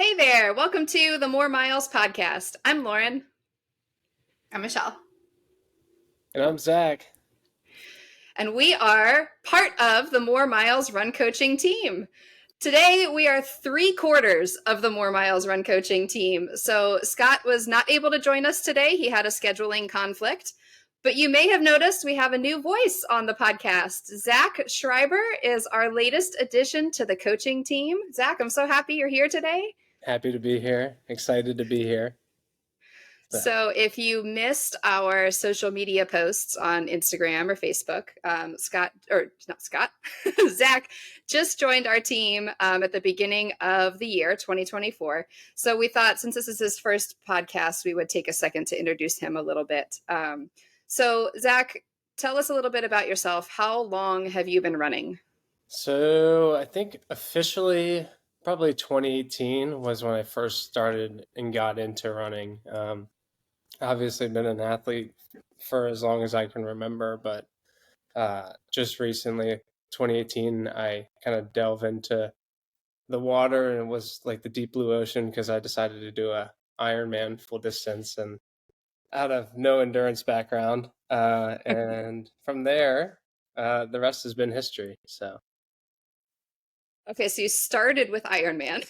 Hey there, welcome to the More Miles podcast. I'm Lauren. I'm Michelle. And I'm Zach. And we are part of the More Miles Run Coaching team. Today, we are 3/4 of the More Miles Run Coaching team. So Scott was not able to join us today. He had a scheduling conflict. But you may have noticed we have a new voice on the podcast. Zach Schreiber is our latest addition to the coaching team. Zach, I'm so happy you're here today. Happy to be here. Excited to be here. So if you missed our social media posts on Instagram or Facebook, Zach just joined our team at the beginning of the year, 2024. So we thought since this is his first podcast, we would take a second to introduce him a little bit. So Zach, tell us a little bit about yourself. How long have you been running? So I think officially probably 2018 was when I first started and got into running. Obviously been an athlete for as long as I can remember, but just recently, 2018, I kind of delved into the water, and it was like the deep blue ocean because I decided to do a Ironman full distance and out of no endurance background. And from there, the rest has been history. So. Okay, so you started with Ironman.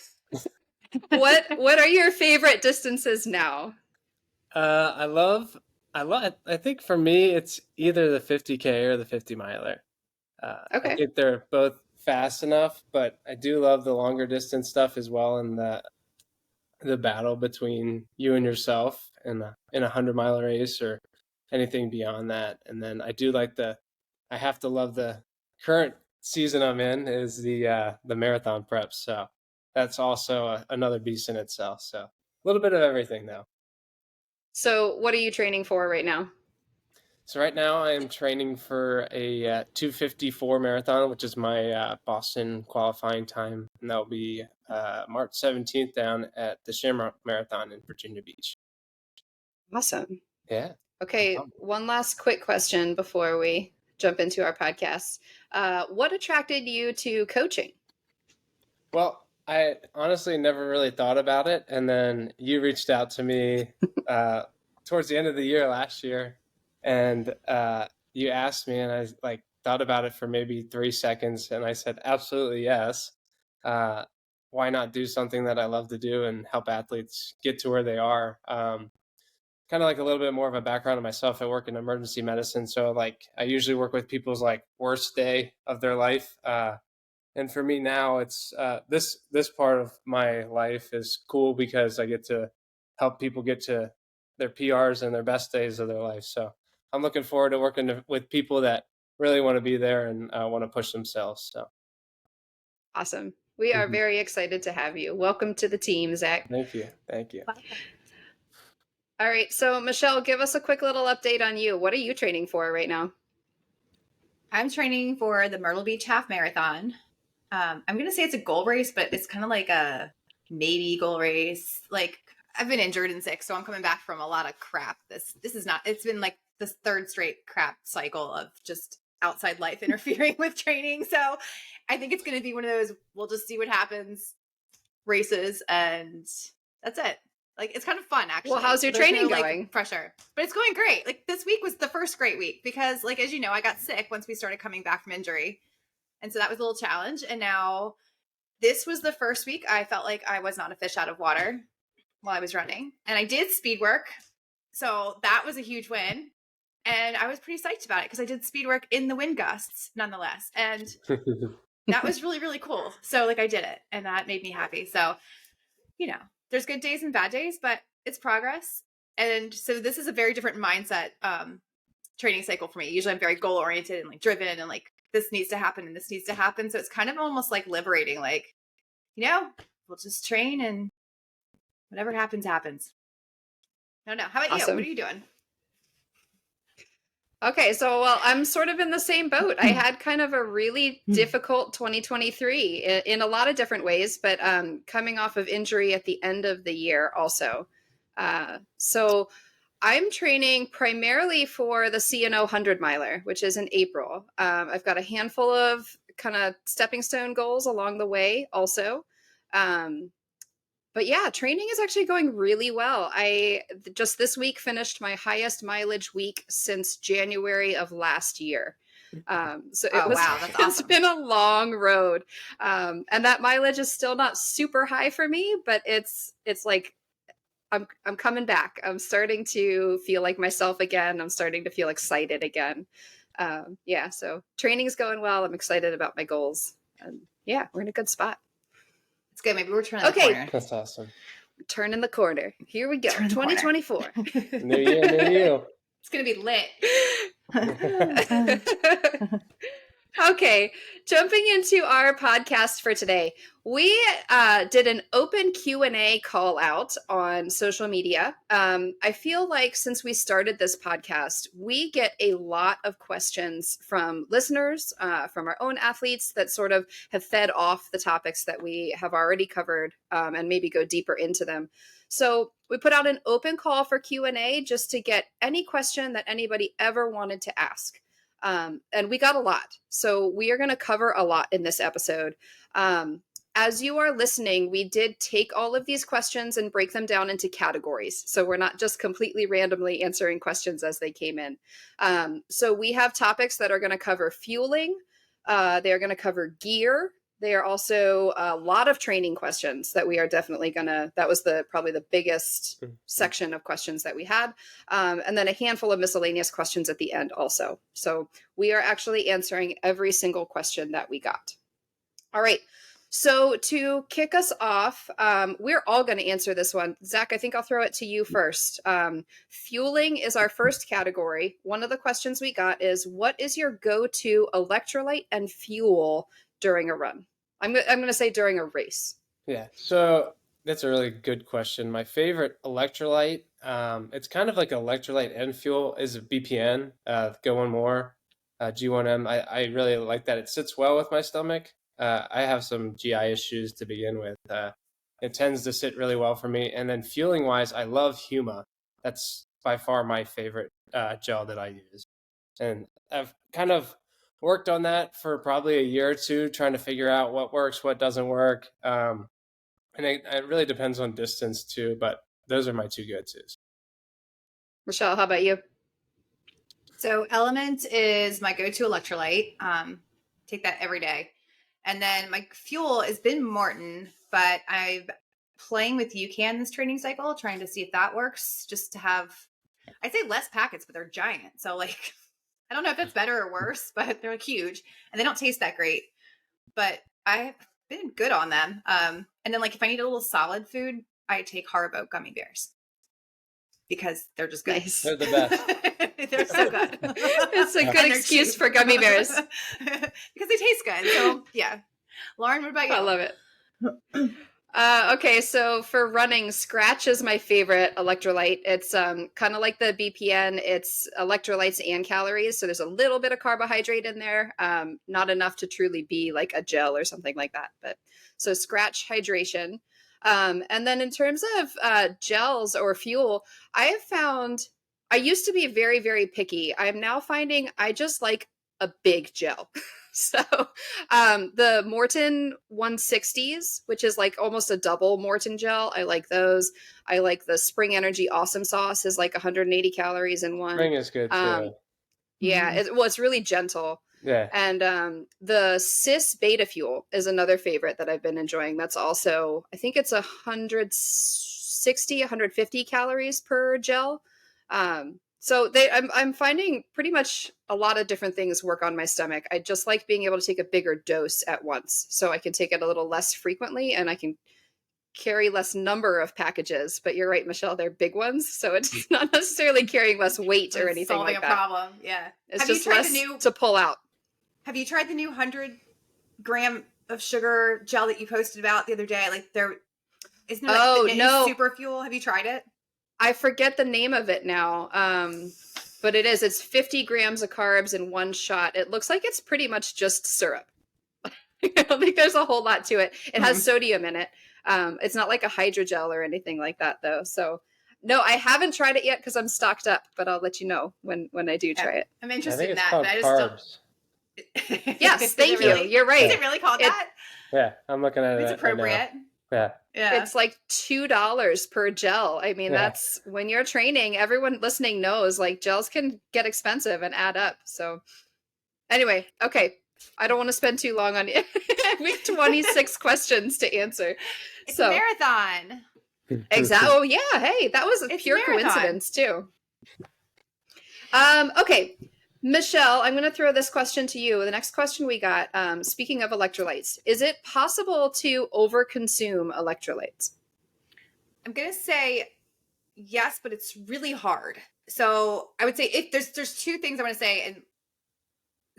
What are your favorite distances now? I think for me, it's either the 50K or the 50 miler. Okay. I think they're both fast enough, but I do love the longer distance stuff as well. And the battle between you and yourself in a 100-mile race or anything beyond that. And then I do like I have to love the current season I'm in is the marathon prep. So that's also another beast in itself. So a little bit of everything though. So what are you training for right now? So right now I am training for a 2:54 marathon, which is my Boston qualifying time, and that'll be March 17th down at the Shamrock Marathon in Virginia Beach. Awesome. Yeah. Okay, one last quick question before we jump into our podcast. What attracted you to coaching? Well, I honestly never really thought about it, and then you reached out to me towards the end of the year last year, and you asked me, and I thought about it for maybe 3 seconds, and I said absolutely yes. Why not do something that I love to do and help athletes get to where they are? Kind of like a little bit more of a background of myself. I work in emergency medicine, so I usually work with people's worst day of their life. And for me now, it's this part of my life is cool because I get to help people get to their PRs and their best days of their life. So I'm looking forward to working with people that really want to be there and want to push themselves. So awesome. We are very excited to have you. Welcome to the team, Zach. Thank you. Thank you. All right. So Michelle, give us a quick little update on you. What are you training for right now? I'm training for the Myrtle Beach Half Marathon. I'm going to say it's a goal race, but it's kind of like a maybe goal race. I've been injured and sick, so I'm coming back from a lot of crap. This is not, it's been like this third straight crap cycle of just outside life interfering with training. So I think it's going to be one of those, we'll just see what happens races, and that's it. It's kind of fun, actually. Well, how's your training going? Pressure. But it's going great. This week was the first great week because, as you know, I got sick once we started coming back from injury. And so that was a little challenge. And now this was the first week I felt like I was not a fish out of water while I was running. And I did speed work. So that was a huge win. And I was pretty psyched about it because I did speed work in the wind gusts nonetheless. And that was really, really cool. So I did it, and that made me happy. So, there's good days and bad days, but it's progress. And so this is a very different mindset training cycle for me. Usually I'm very goal oriented and driven and this needs to happen and this needs to happen. So it's kind of almost liberating, we'll just train and whatever happens, happens. No. How about Awesome. you? What are you doing? Okay, so I'm sort of in the same boat. I had kind of a really difficult 2023 in a lot of different ways, but coming off of injury at the end of the year also. So I'm training primarily for the CNO 100 miler, which is in April. I've got a handful of kind of stepping stone goals along the way also. But yeah, training is actually going really well. I just this week finished my highest mileage week since January of last year. So it Oh, was wow, that's it's awesome. been a long road. And that mileage is still not super high for me, but it's like I'm coming back. I'm starting to feel like myself again. I'm starting to feel excited again. Yeah, so training's going well. I'm excited about my goals. And yeah, we're in a good spot. It's good. Maybe we're turning the Okay. corner. That's awesome. Turning the corner. Here we go. Turn the corner. 2024. New year, new you. It's going to be lit. Okay, jumping into our podcast for today, we did an open Q&A call out on social media. I feel like since we started this podcast, we get a lot of questions from listeners, from our own athletes that sort of have fed off the topics that we have already covered, and maybe go deeper into them. So we put out an open call for Q&A just to get any question that anybody ever wanted to ask. And we got a lot. So we are going to cover a lot in this episode. As you are listening, we did take all of these questions and break them down into categories. So we're not just completely randomly answering questions as they came in. So we have topics that are going to cover fueling. They are going to cover gear. They are also a lot of training questions that we are definitely gonna, that was probably the biggest section of questions that we had. And then a handful of miscellaneous questions at the end also. So we are actually answering every single question that we got. All right. So to kick us off, we're all going to answer this one. Zach, I think I'll throw it to you first. Fueling is our first category. One of the questions we got is, what is your go-to electrolyte and fuel during a run? I'm going to say during a race. Yeah, so that's a really good question. My favorite electrolyte, it's kind of like electrolyte and fuel, is a BPN, Go One More, G1M. I really like that. It sits well with my stomach. I have some GI issues to begin with. It tends to sit really well for me. And then fueling wise, I love Huma. That's by far my favorite gel that I use. And I've kind of worked on that for probably a year or two, trying to figure out what works, what doesn't work. And it really depends on distance too, but those are my two go-tos. Michelle, how about you? So Element is my go-to electrolyte. Take that every day. And then my fuel has been Maurten, but I'm playing with UCAN this training cycle, trying to see if that works, just to have, I'd say less packets, but they're giant. So like, I don't know if that's better or worse, but they're like huge and they don't taste that great, but I've been good on them. And then like, if I need a little solid food, I take Haribo gummy bears because they're just good. Nice. They're the best. They're so good. It's a good excuse cheap for gummy bears. because they taste good. So yeah. Lauren, what about you? I love it. Okay, so for running, Scratch is my favorite electrolyte. It's kind of like the BPN. It's electrolytes and calories, so there's a little bit of carbohydrate in there, not enough to truly be like a gel or something like that. But so Scratch hydration. And then in terms of gels or fuel, I have found I used to be very, very picky. I'm now finding I just like a big gel. So the Maurten 160s, which is like almost a double Maurten gel, I like those. I like the Spring Energy Awesome Sauce is like 180 calories in one. Spring is good too. Yeah, it's really gentle. Yeah. And the Cis Beta Fuel is another favorite that I've been enjoying. That's also, I think it's 160, 150 calories per gel. So I'm finding pretty much a lot of different things work on my stomach. I just like being able to take a bigger dose at once, so I can take it a little less frequently and I can carry less number of packages. But you're right, Michelle, they're big ones, so it's not necessarily carrying less weight or anything solving like a that. problem. Yeah. It's Have you just tried less the new to pull out. Have you tried the new 100-gram of sugar gel that you posted about the other day? Like there isn't it like the no. super fuel? Have you tried it? I forget the name of it now. But it's 50 grams of carbs in one shot. It looks like it's pretty much just syrup. I don't think there's a whole lot to it. It has sodium in it. It's not like a hydrogel or anything like that though. So no, I haven't tried it yet because I'm stocked up, but I'll let you know when I do try it. I'm I interested think in it's that, called but I just carbs. don't. Yes, thank you. You're right. Is it really called that? Yeah, I'm looking at it. It's appropriate. Yeah. Yeah. It's like $2 per gel. I mean, Yeah. that's when you're training, everyone listening knows like gels can get expensive and add up. So anyway, okay. I don't want to spend too long on it. We have 26 questions to answer. It's So a marathon. exactly. Oh yeah. Hey, that was a It's a pure marathon. coincidence too. Okay. Michelle, I'm going to throw this question to you. The next question we got, speaking of electrolytes, is it possible to overconsume electrolytes? I'm going to say yes, but it's really hard. So I would say if there's two things I want to say, and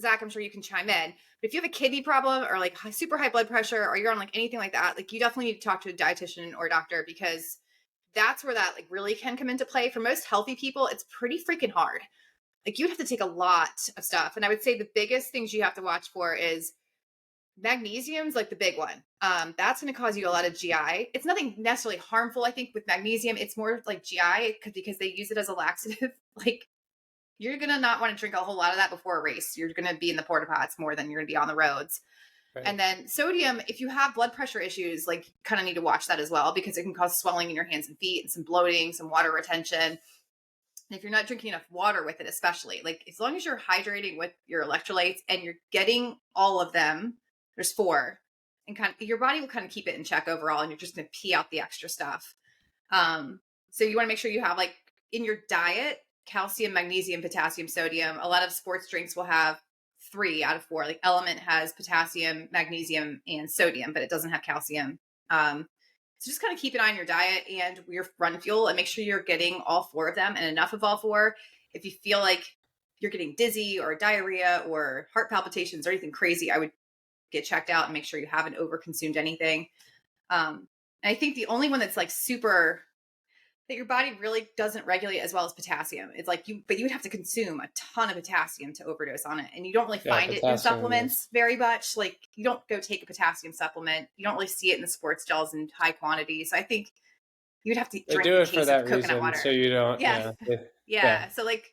Zach, I'm sure you can chime in. But if you have a kidney problem or like super high blood pressure, or you're on like anything like that, like you definitely need to talk to a dietitian or a doctor, because that's where that like really can come into play. For most healthy people, it's pretty freaking hard. Like you'd have to take a lot of stuff. And I would say the biggest things you have to watch for is magnesium's like the big one. That's going to cause you a lot of GI. It's nothing necessarily harmful, I think, with magnesium. It's more like GI because they use it as a laxative. Like you're going to not want to drink a whole lot of that before a race. You're going to be in the porta pots more than you're going to be on the roads. Right. And then sodium, if you have blood pressure issues, like kind of need to watch that as well, because it can cause swelling in your hands and feet and some bloating, some water retention. And if you're not drinking enough water with it, especially, like as long as you're hydrating with your electrolytes and you're getting all of them, there's 4, and kind of your body will kind of keep it in check overall, and you're just going to pee out the extra stuff. So you want to make sure you have like in your diet, calcium, magnesium, potassium, sodium. A lot of sports drinks will have 3 out of 4. Like Element has potassium, magnesium, and sodium, but it doesn't have calcium. So just kind of keep an eye on your diet and your run fuel, and make sure you're getting all 4 of them and enough of all 4. If you feel like you're getting dizzy or diarrhea or heart palpitations or anything crazy, I would get checked out and make sure you haven't overconsumed anything. And I think the only one that's like super that your body really doesn't regulate as well as potassium. It's like you would have to consume a ton of potassium to overdose on it. And you don't really find it in supplements very much. Like you don't go take a potassium supplement. You don't really see it in the sports gels in high quantities. So I think you'd have to drink do a it case for that of coconut reason, water. so you don't. Yeah. Yeah. Yeah. So like,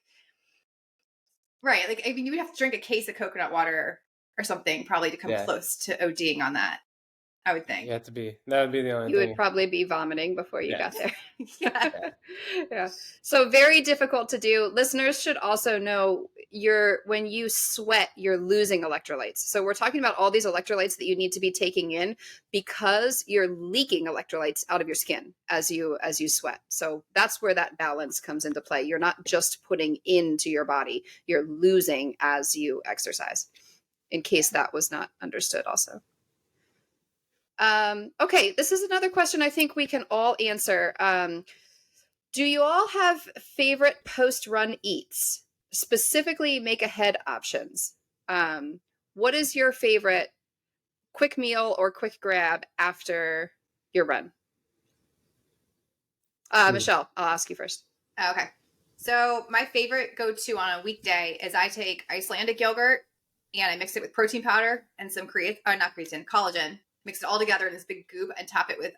right. Like, I mean, you would have to drink a case of coconut water or something probably to come close to ODing on that, I would think. You have to be. That would be the only You thing. would probably be vomiting before you got there. Yeah. Yeah. So very difficult to do. Listeners should also know when you sweat, you're losing electrolytes. So we're talking about all these electrolytes that you need to be taking in because you're leaking electrolytes out of your skin as you sweat. So that's where that balance comes into play. You're not just putting into your body, you're losing as you exercise, in case that was not understood also. Okay, this is another question I think we can all answer. Do you all have favorite post-run eats, specifically make ahead options? What is your favorite quick meal or quick grab after your run? Michelle, I'll ask you first. Okay. So my favorite go-to on a weekday is I take Icelandic yogurt and I mix it with protein powder and some collagen. Mix it all together in this big goop and top it with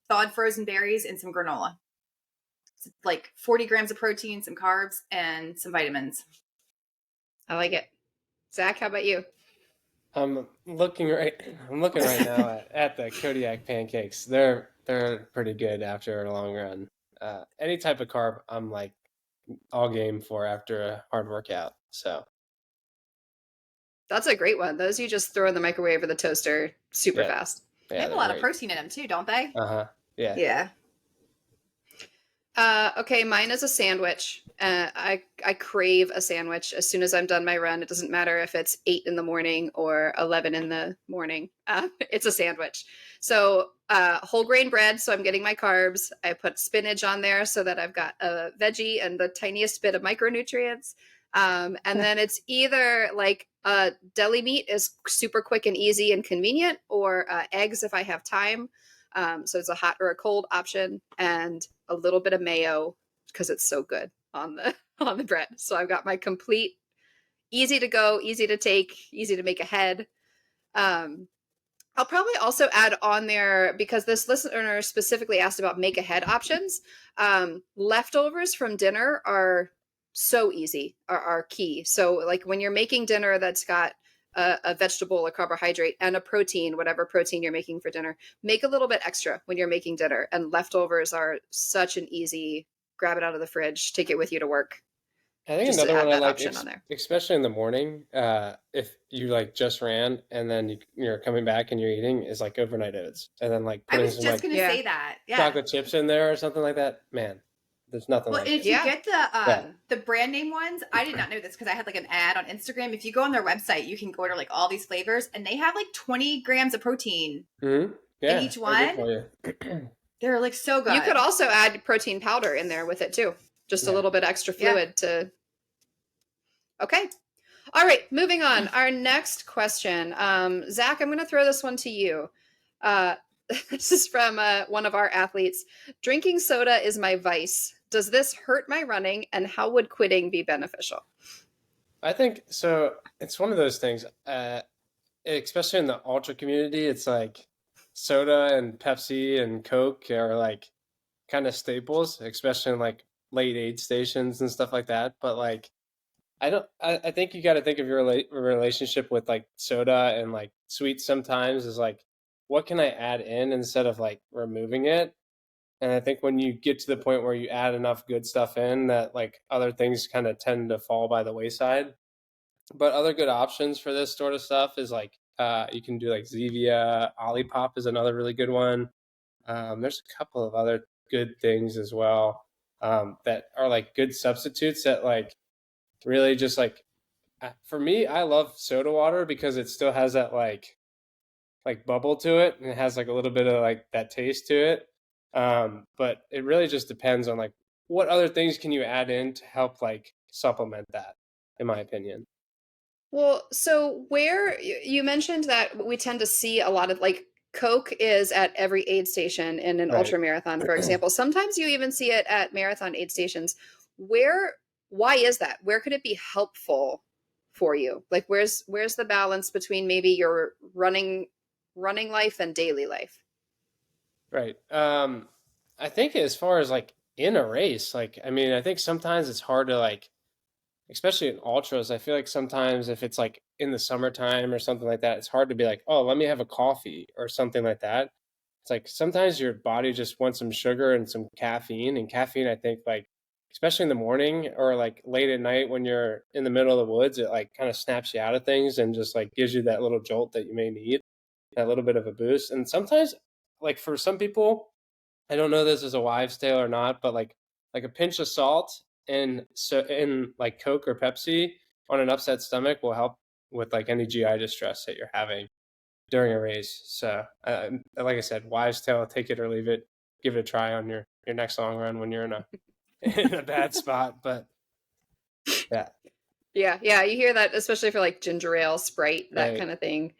thawed frozen berries and some granola. It's like 40 grams of protein, some carbs, and some vitamins. I like it. Zach, how about you? I'm looking right now at the Kodiak pancakes. They're pretty good after a long run. Any type of carb, I'm like all game for after a hard workout. So that's a great one. Those you just throw in the microwave or the toaster super fast. They have a lot of protein in them too, don't they? Yeah. Yeah. Okay, mine is a sandwich. I crave a sandwich as soon as I'm done my run. It doesn't matter if it's 8 in the morning or 11 in the morning. It's a sandwich. So whole grain bread, so I'm getting my carbs. I put spinach on there so that I've got a veggie and the tiniest bit of micronutrients. And then it's either like deli meat is super quick and easy and convenient, or eggs if I have time. So it's a hot or a cold option, and a little bit of mayo because it's so good on the bread. So I've got my complete easy to go, easy to take, easy to make ahead. I'll probably also add on there, because this listener specifically asked about make ahead options. Leftovers from dinner are so easy, are key. So like when you're making dinner that's got a vegetable, a carbohydrate, and a protein, whatever protein you're making for dinner. Make a little bit extra when you're making dinner. And leftovers are such an easy grab it out of the fridge, take it with you to work. I think Just to another add one I that like, option on there. especially in the morning, if you like just ran and then you're coming back and you're eating, is like overnight oats, and then like I putting was some just like gonna Yeah. say that. Yeah. chocolate chips in there or something like that. Man, there's nothing Well, like and it. if you Yeah. get Yeah. the brand name ones, I did not know this because I had like an ad on Instagram. If you go on their website, you can order like all these flavors, and they have like 20 grams of protein Mm-hmm. Yeah, each they're one. good for you. They're like so good. You could also add protein powder in there with it too. Just a Yeah. little bit extra Yeah. fluid to. Okay. All right. Moving on. Our next question. Zach, I'm going to throw this one to you. This is from one of our athletes. Drinking soda is my vice. Does this hurt my running, and how would quitting be beneficial? I think so. It's one of those things, especially in the ultra community. It's like soda and Pepsi and Coke are like kind of staples, especially in like late aid stations and stuff like that. But like, I think you got to think of your relationship with like soda and like sweets sometimes is like, what can I add in instead of like removing it? And I think when you get to the point where you add enough good stuff in that like other things kind of tend to fall by the wayside. But other good options for this sort of stuff is like you can do like Zevia, Olipop is another really good one. There's a couple of other good things as well that are like good substitutes that like really just like for me, I love soda water because it still has that like bubble to it and it has like a little bit of like that taste to it. But it really just depends on like what other things can you add in to help like supplement that, in my opinion. Well, so where you mentioned that we tend to see a lot of like Coke is at every aid station in an Right. ultra marathon, for example. Sometimes you even see it at marathon aid stations. Why is that? Where could it be helpful for you? Like where's the balance between maybe your running life and daily life? Right. I think as far as like in a race, like I mean, I think sometimes it's hard to like, especially in ultras, I feel like sometimes if it's like in the summertime or something like that, it's hard to be like, oh, let me have a coffee or something like that. It's like sometimes your body just wants some sugar and some caffeine. And caffeine, I think, like, especially in the morning or like late at night when you're in the middle of the woods, it like kind of snaps you out of things and just like gives you that little jolt that you may need, that little bit of a boost. And sometimes, like for some people, I don't know this is a wives' tale or not, but like a pinch of salt and so in like Coke or Pepsi on an upset stomach will help with like any GI distress that you're having during a race. So, like I said, wives' tale, take it or leave it. Give it a try on your next long run when you're in a in a bad spot. But yeah, Yeah, you hear that especially for like ginger ale, Sprite, that right, kind of thing.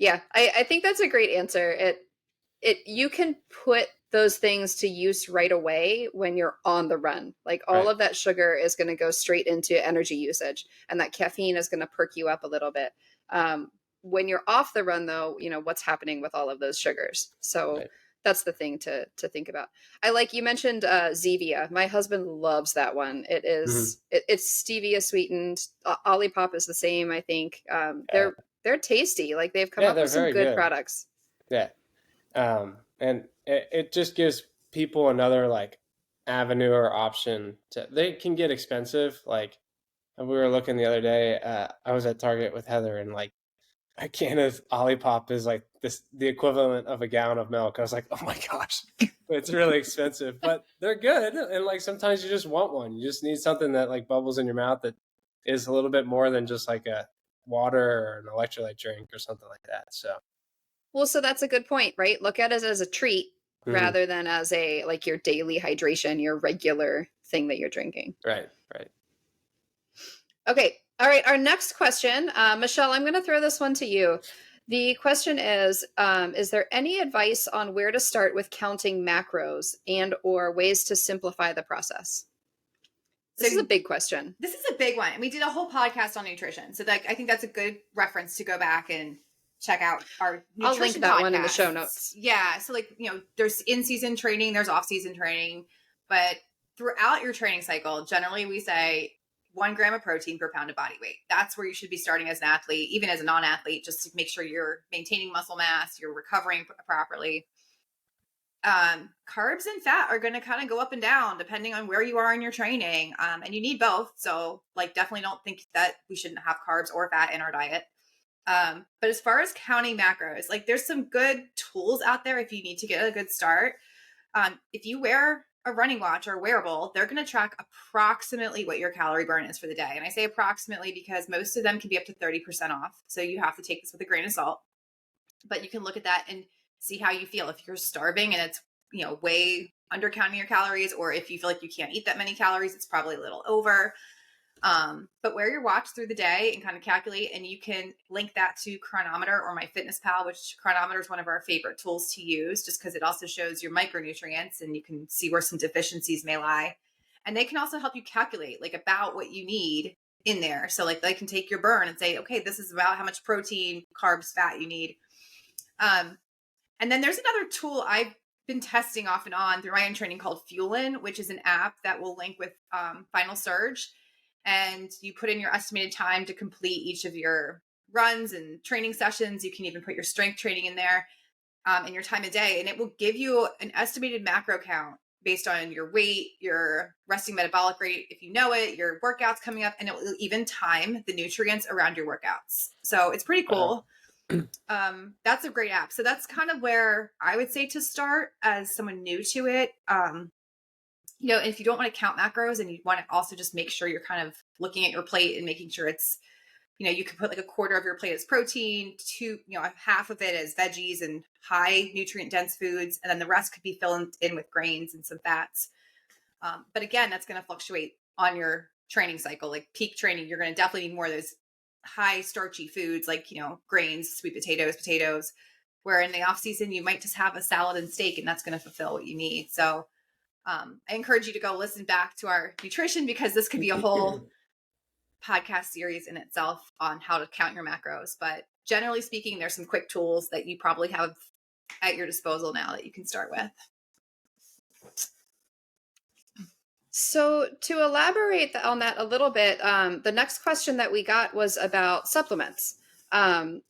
Yeah, I think that's a great answer. You can put those things to use right away when you're on the run. Like all right, of that sugar is going to go straight into energy usage, and that caffeine is going to perk you up a little bit. When you're off the run, though, what's happening with all of those sugars. So right. that's the thing to think about. I like you mentioned Zevia. My husband loves that one. It is it's stevia sweetened. Olipop is the same. I think they're tasty. Like they've come Yeah, up they're with some very good good. products. Yeah. And it just gives people another like avenue or option to, they can get expensive. Like we were looking the other day, I was at Target with Heather and like a can of Olipop is like the equivalent of a gallon of milk. I was like, oh my gosh, it's really expensive, but they're good. And like sometimes you just want one. You just need something that like bubbles in your mouth that is a little bit more than just like a water or an electrolyte drink or something like that. So Well, so that's a good point, right? Look at it as a treat rather than as a like your daily hydration, your regular thing that you're drinking. right. Okay. All right. Our next question, Michelle, I'm going to throw this one to you. The question is there any advice on where to start with counting macros and or ways to simplify the process? This is a big question. This is a big one. We did a whole podcast on nutrition. So like I think that's a good reference to go back and check out our nutrition I'll link that one in the podcasts. show notes. Yeah. So like, there's in-season training, there's off-season training, but throughout your training cycle, generally we say 1 gram of protein per pound of body weight. That's where you should be starting as an athlete, even as a non-athlete, just to make sure you're maintaining muscle mass, you're recovering properly. Carbs and fat are going to kind of go up and down depending on where you are in your training. And you need both. So like, definitely don't think that we shouldn't have carbs or fat in our diet. But as far as counting macros, like there's some good tools out there if you need to get a good start. If you wear a running watch or a wearable, they're going to track approximately what your calorie burn is for the day. And I say approximately because most of them can be up to 30% off. So you have to take this with a grain of salt, but you can look at that and see how you feel. If you're starving and it's, way under counting your calories, or if you feel like you can't eat that many calories, it's probably a little over. But wear your watch through the day and kind of calculate, and you can link that to Chronometer or MyFitnessPal, which Chronometer is one of our favorite tools to use just because it also shows your micronutrients and you can see where some deficiencies may lie. And they can also help you calculate like about what you need in there. So like they can take your burn and say, okay, this is about how much protein, carbs, fat you need. And then there's another tool I've been testing off and on through my own training called Fuelin, which is an app that will link with Final Surge. And you put in your estimated time to complete each of your runs and training sessions. You can even put your strength training in there and your time of day. And it will give you an estimated macro count based on your weight, your resting metabolic rate, if you know it, your workouts coming up, and it will even time the nutrients around your workouts. So it's pretty cool. That's a great app. So that's kind of where I would say to start as someone new to it. If you don't want to count macros and you want to also just make sure you're kind of looking at your plate and making sure it's, you can put like a quarter of your plate as protein, half of it as veggies and high nutrient dense foods. And then the rest could be filled in with grains and some fats. But again, that's going to fluctuate on your training cycle. Like peak training, you're going to definitely need more of those high starchy foods like, grains, sweet potatoes, where in the off season, you might just have a salad and steak and that's going to fulfill what you need. So I encourage you to go listen back to our nutrition because this could be a whole podcast series in itself on how to count your macros. But generally speaking, there's some quick tools that you probably have at your disposal now that you can start with. So to elaborate on that a little bit, the next question that we got was about supplements,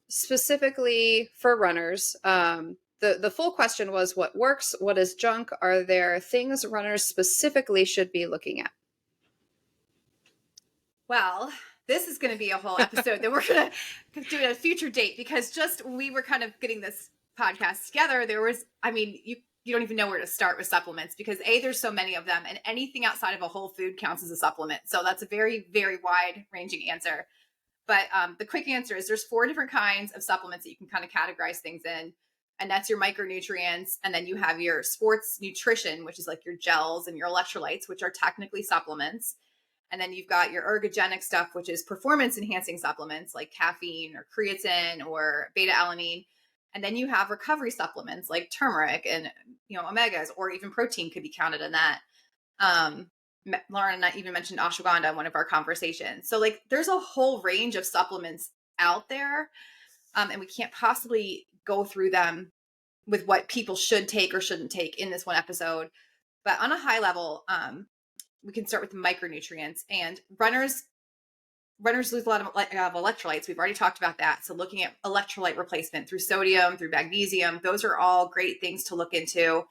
specifically for runners. The full question was what works, what is junk? Are there things runners specifically should be looking at? Well, this is going to be a whole episode that we're going to do at a future date because just we were kind of getting this podcast together. There was, you don't even know where to start with supplements because there's so many of them and anything outside of a whole food counts as a supplement. So that's a very, very wide ranging answer. But the quick answer is there's 4 different kinds of supplements that you can kind of categorize things in. And that's your micronutrients. And then you have your sports nutrition, which is like your gels and your electrolytes, which are technically supplements. And then you've got your ergogenic stuff, which is performance enhancing supplements like caffeine or creatine or beta alanine. And then you have recovery supplements like turmeric and, omegas, or even protein could be counted in that. Lauren and I even mentioned ashwagandha in one of our conversations. So like there's a whole range of supplements out there. And we can't possibly go through them with what people should take or shouldn't take in this one episode. But on a high level, we can start with micronutrients. And runners lose a lot of electrolytes. We've already talked about that. So looking at electrolyte replacement through sodium, through magnesium, those are all great things to look into.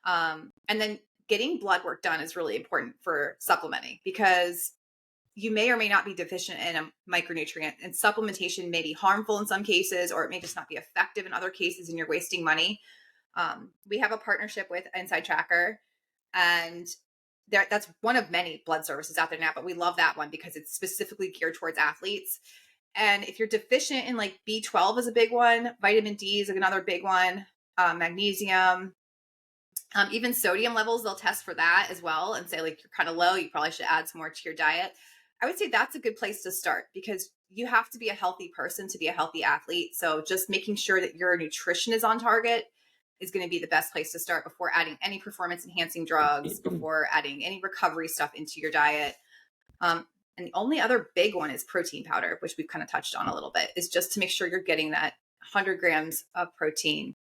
And then getting blood work done is really important for supplementing because you may or may not be deficient in a micronutrient, and supplementation may be harmful in some cases, or it may just not be effective in other cases, and you're wasting money. We have a partnership with Inside Tracker, and that's one of many blood services out there now, but we love that one because it's specifically geared towards athletes. And if you're deficient in like B12 is a big one, vitamin D is another big one, magnesium, even sodium levels, they'll test for that as well and say like you're kind of low, you probably should add some more to your diet. I would say that's a good place to start because you have to be a healthy person to be a healthy athlete. So just making sure that your nutrition is on target is going to be the best place to start before adding any performance enhancing drugs, before adding any recovery stuff into your diet. And the only other big one is protein powder, which we've kind of touched on a little bit, is just to make sure you're getting that 100 grams of protein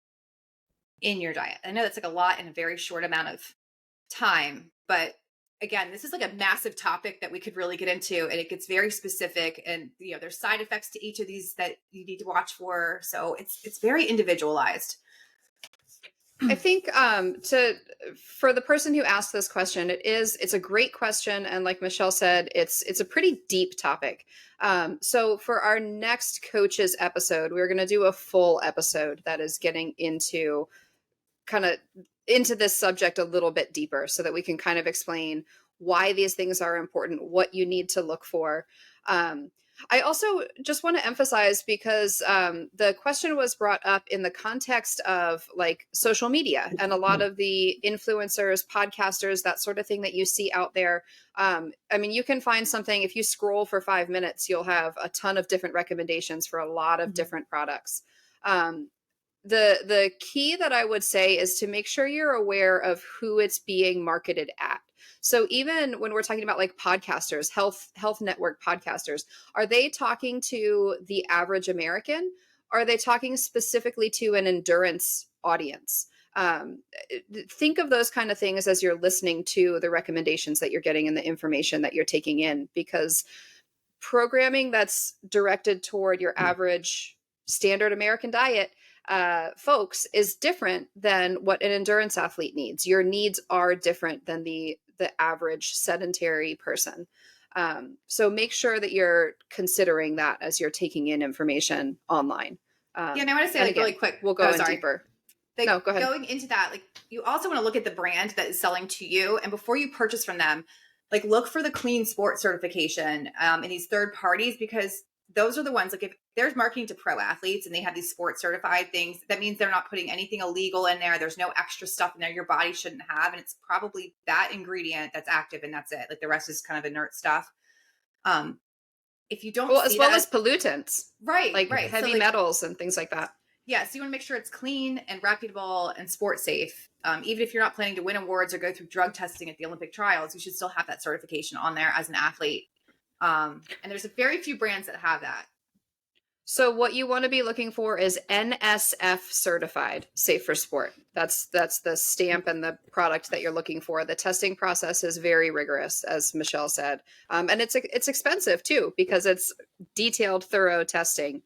in your diet. I know that's like a lot in a very short amount of time, but again, this is like a massive topic that we could really get into, and it gets very specific, and there's side effects to each of these that you need to watch for. So it's very individualized. I think for the person who asked this question, it's a great question, and like Michelle said, it's a pretty deep topic. So for our next coaches episode, we're going to do a full episode that is getting into this subject a little bit deeper, so that we can kind of explain why these things are important, what you need to look for. I also just want to emphasize, because the question was brought up in the context of like social media and a lot of the influencers, podcasters, that sort of thing that you see out there. I mean, you can find something, if you scroll for 5 minutes, you'll have a ton of different recommendations for a lot of different products. The key that I would say is to make sure you're aware of who it's being marketed at. So even when we're talking about like podcasters, health network podcasters, are they talking to the average American? Are they talking specifically to an endurance audience? Think of those kind of things as you're listening to the recommendations that you're getting and the information that you're taking in, because programming that's directed toward your average standard American diet folks is different than what an endurance athlete needs. Your needs are different than the average sedentary person. So make sure that you're considering that as you're taking in information online. And I want to say, like, again, really quick, we'll go in deeper. Like, no, go ahead. Going into that, like, you also want to look at the brand that is selling to you, and before you purchase from them, like, look for the clean sport certification in these third parties, because those are the ones, like, if there's marketing to pro athletes and they have these sports certified things, that means they're not putting anything illegal in there. There's no extra stuff in there your body shouldn't have. And it's probably that ingredient that's active, and that's it. Like, the rest is kind of inert stuff. If you don't, as well as pollutants, right? Heavy metals and things like that. Yeah, so you want to make sure it's clean and reputable and sport safe. Even if you're not planning to win awards or go through drug testing at the Olympic trials, you should still have that certification on there as an athlete. And there's a very few brands that have that. So what you want to be looking for is NSF certified, safe for sport. That's the stamp and the product that you're looking for. The testing process is very rigorous, as Michelle said. And it's expensive too, because it's detailed, thorough testing.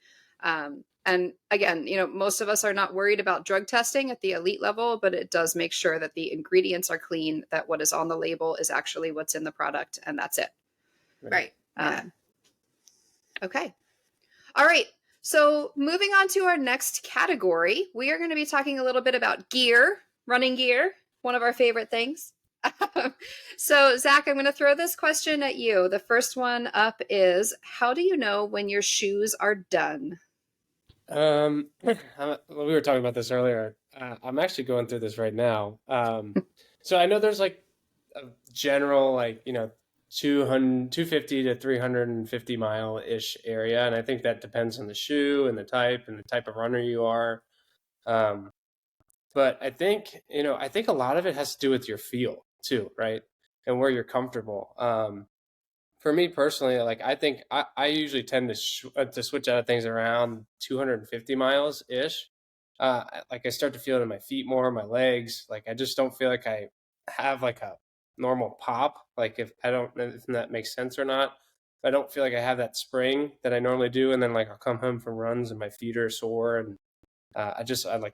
And again, most of us are not worried about drug testing at the elite level, but it does make sure that the ingredients are clean, that what is on the label is actually what's in the product, and that's it. Right. Okay. All right. So moving on to our next category, we are going to be talking a little bit about gear, running gear, one of our favorite things. So Zach, I'm going to throw this question at you. The first one up is, how do you know when your shoes are done? We were talking about this earlier. I'm actually going through this right now. So I know there's like a general, 250 to 350 mile-ish area. And I think that depends on the shoe and the type of runner you are. But I think a lot of it has to do with your feel too, right? And where you're comfortable. For me personally, I think I usually tend to switch out of things around 250 miles ish. I start to feel it in my feet more, my legs. I just don't feel like I have like a normal pop. If I don't know if that makes sense or not, I don't feel like I have that spring that I normally do. And then I'll come home from runs and my feet are sore, and I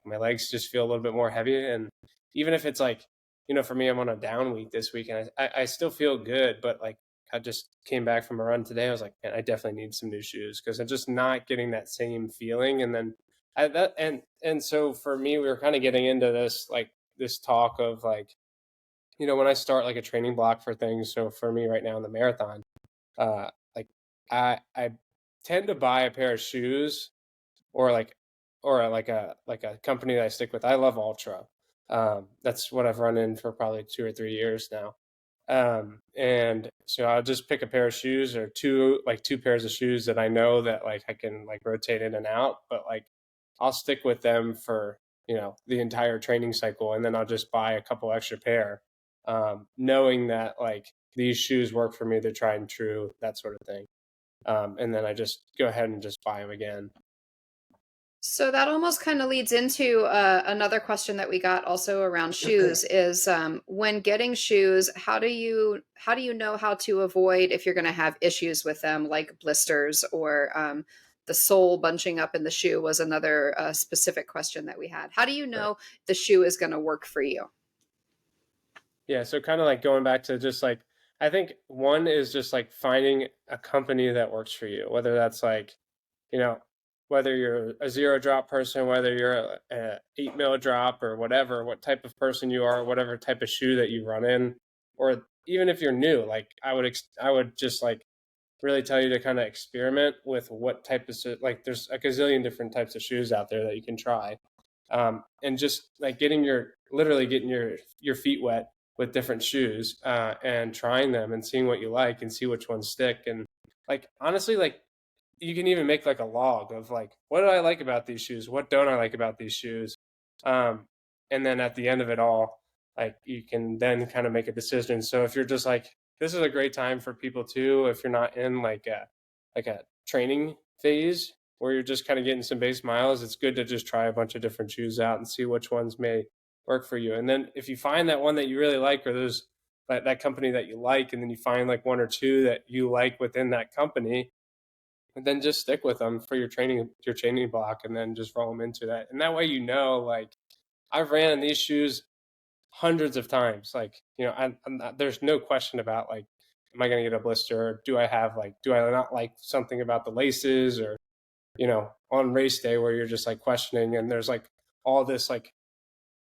my legs just feel a little bit more heavy. And even if it's for me, I'm on a down week this week, and I still feel good, but I just came back from a run today. I was like, man, I definitely need some new shoes, because I'm just not getting that same feeling. And then so for me, we were kind of getting into this talk of when I start a training block for things. So for me right now in the marathon, I tend to buy a pair of shoes or a company that I stick with. I love Ultra. That's what I've run in for probably 2 or 3 years now. And so I'll just pick a pair of shoes or two pairs of shoes that I know that I can rotate in and out, but I'll stick with them for, the entire training cycle. And then I'll just buy a couple extra pair, knowing that these shoes work for me. They're tried and true, that sort of thing. And then I just go ahead and just buy them again. So that almost kind of leads into another question that we got also around shoes is when getting shoes, how do you know how to avoid if you're going to have issues with them like blisters or the sole bunching up in the shoe was another specific question that we had. How do you Right. know the shoe is going to work for you? Yeah, so kind of like going back to just like I think one is just like finding a company that works for you, whether that's like, you know, whether you're a zero drop person, whether you're a 8 mil drop or whatever, what type of person you are, whatever type of shoe that you run in, or even if you're new, like I would just like really tell you to kind of experiment with what type of like there's a gazillion different types of shoes out there that you can try, and just like literally getting your feet wet with different shoes, and trying them and seeing what you like and see which ones stick. And like honestly, like you can even make like a log of like what do I like about these shoes, what don't I like about these shoes, um, and then at the end of it all, like you can then kind of make a decision. So if you're just like this is a great time for people too, if you're not in like a training phase where you're just kind of getting some base miles, it's good to just try a bunch of different shoes out and see which ones may work for you. And then if you find that one that you really like, or those that company that you like, and then you find like one or two that you like within that company, and then just stick with them for your training block, and then just roll them into that. And that way, like I've ran in these shoes hundreds of times. Like, I'm not, there's no question about like, am I going to get a blister? Do I not like something about the laces, or, on race day where you're just like questioning, and there's like all this like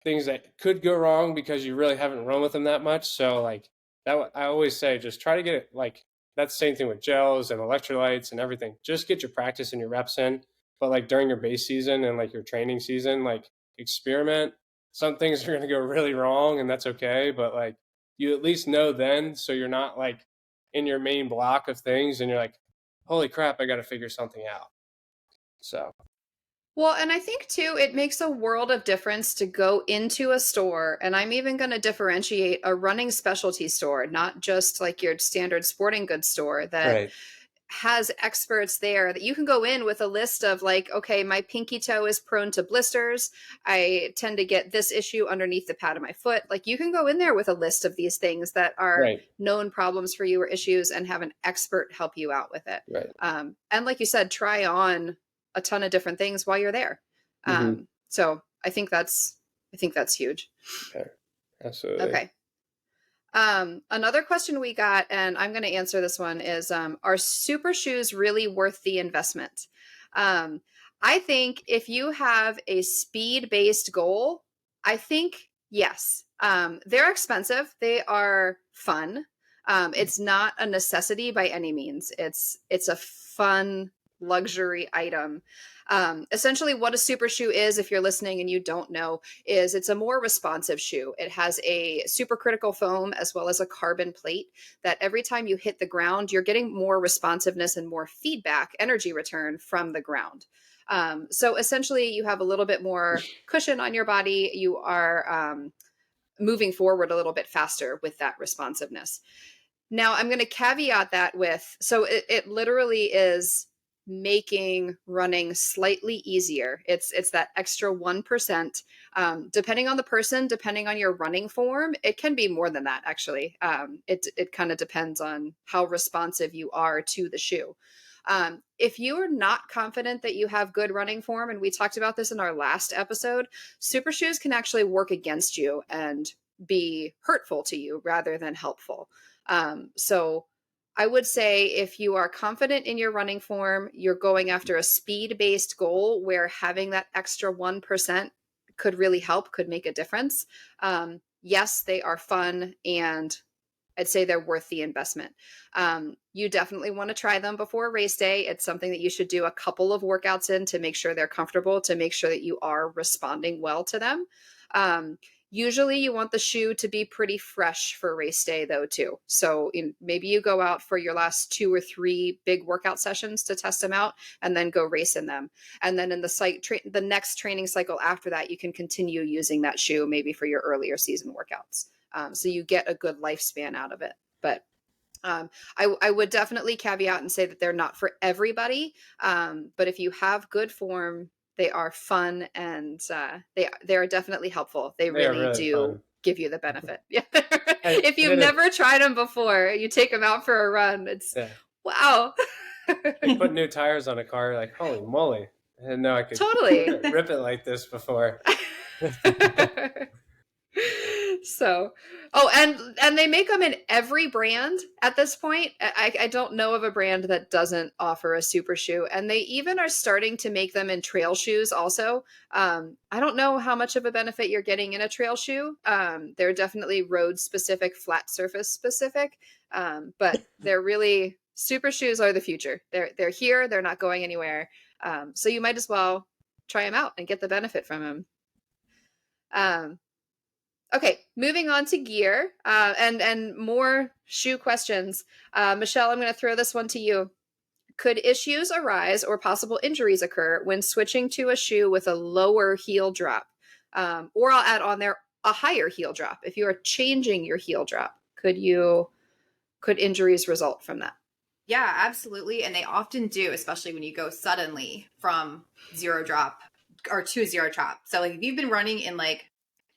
things that could go wrong because you really haven't run with them that much. So like that, I always say, just try to get it like that's the same thing with gels and electrolytes and everything. Just get your practice and your reps in. But like during your base season and like your training season, like experiment. Some things are going to go really wrong, and that's okay. But like you at least know then, so you're not like in your main block of things and you're like, holy crap, I got to figure something out. So Well, and I think too, it makes a world of difference to go into a store. And I'm even going to differentiate a running specialty store, not just like your standard sporting goods store that right, has experts there that you can go in with a list of like, okay, my pinky toe is prone to blisters. I tend to get this issue underneath the pad of my foot. Like you can go in there with a list of these things that are right, known problems for you or issues and have an expert help you out with it. right. And like you said, try on a ton of different things while you're there. Mm-hmm. So I think that's huge. Okay. Absolutely. Okay. Another question we got, and I'm going to answer this one, is are super shoes really worth the investment? Um, I think if you have a speed based goal, I think yes. They're expensive, they are fun. It's not a necessity by any means. It's a fun luxury item. Essentially, what a super shoe is, if you're listening and you don't know, is it's a more responsive shoe. It has a supercritical foam as well as a carbon plate that every time you hit the ground, you're getting more responsiveness and more feedback, energy return from the ground. So essentially, you have a little bit more cushion on your body. You are moving forward a little bit faster with that responsiveness. Now, I'm going to caveat that with so it literally is making running slightly easier. It's that extra 1%. Depending on the person, depending on your running form, it can be more than that, actually. It kind of depends on how responsive you are to the shoe. If you are not confident that you have good running form, and we talked about this in our last episode, super shoes can actually work against you and be hurtful to you rather than helpful. So I would say if you are confident in your running form, you're going after a speed based goal where having that extra 1% could really help, could make a difference. Yes, they are fun, and I'd say they're worth the investment. You definitely want to try them before race day. It's something that you should do a couple of workouts in to make sure they're comfortable, to make sure that you are responding well to them. Usually you want the shoe to be pretty fresh for race day though too. So maybe you go out for your last 2 or 3 big workout sessions to test them out and then go race in them. And then in the next training cycle after that, you can continue using that shoe maybe for your earlier season workouts. So you get a good lifespan out of it. But I would definitely caveat and say that they're not for everybody. But if you have good form, They are fun, and they are definitely helpful. They They are really really do fun. give you the benefit. Yeah. I If you've did it. never tried them before, you take them out for a run. It's Yeah. wow. You put new tires on a car, like, holy moly. I didn't know I could Totally. rip it like this before. So, oh, and they make them in every brand at this point. I don't know of a brand that doesn't offer a super shoe, and they even are starting to make them in trail shoes also. I don't know how much of a benefit you're getting in a trail shoe. They're definitely road specific, flat surface specific, but they're really super shoes are the future. They're here. They're not going anywhere. So you might as well try them out and get the benefit from them. Okay, moving on to gear and more shoe questions. Michelle, I'm going to throw this one to you. Could issues arise or possible injuries occur when switching to a shoe with a lower heel drop? Or I'll add on there a higher heel drop. If you are changing your heel drop, could injuries result from that? Yeah, absolutely. And they often do, especially when you go suddenly from zero drop or to zero drop. So like if you've been running in like,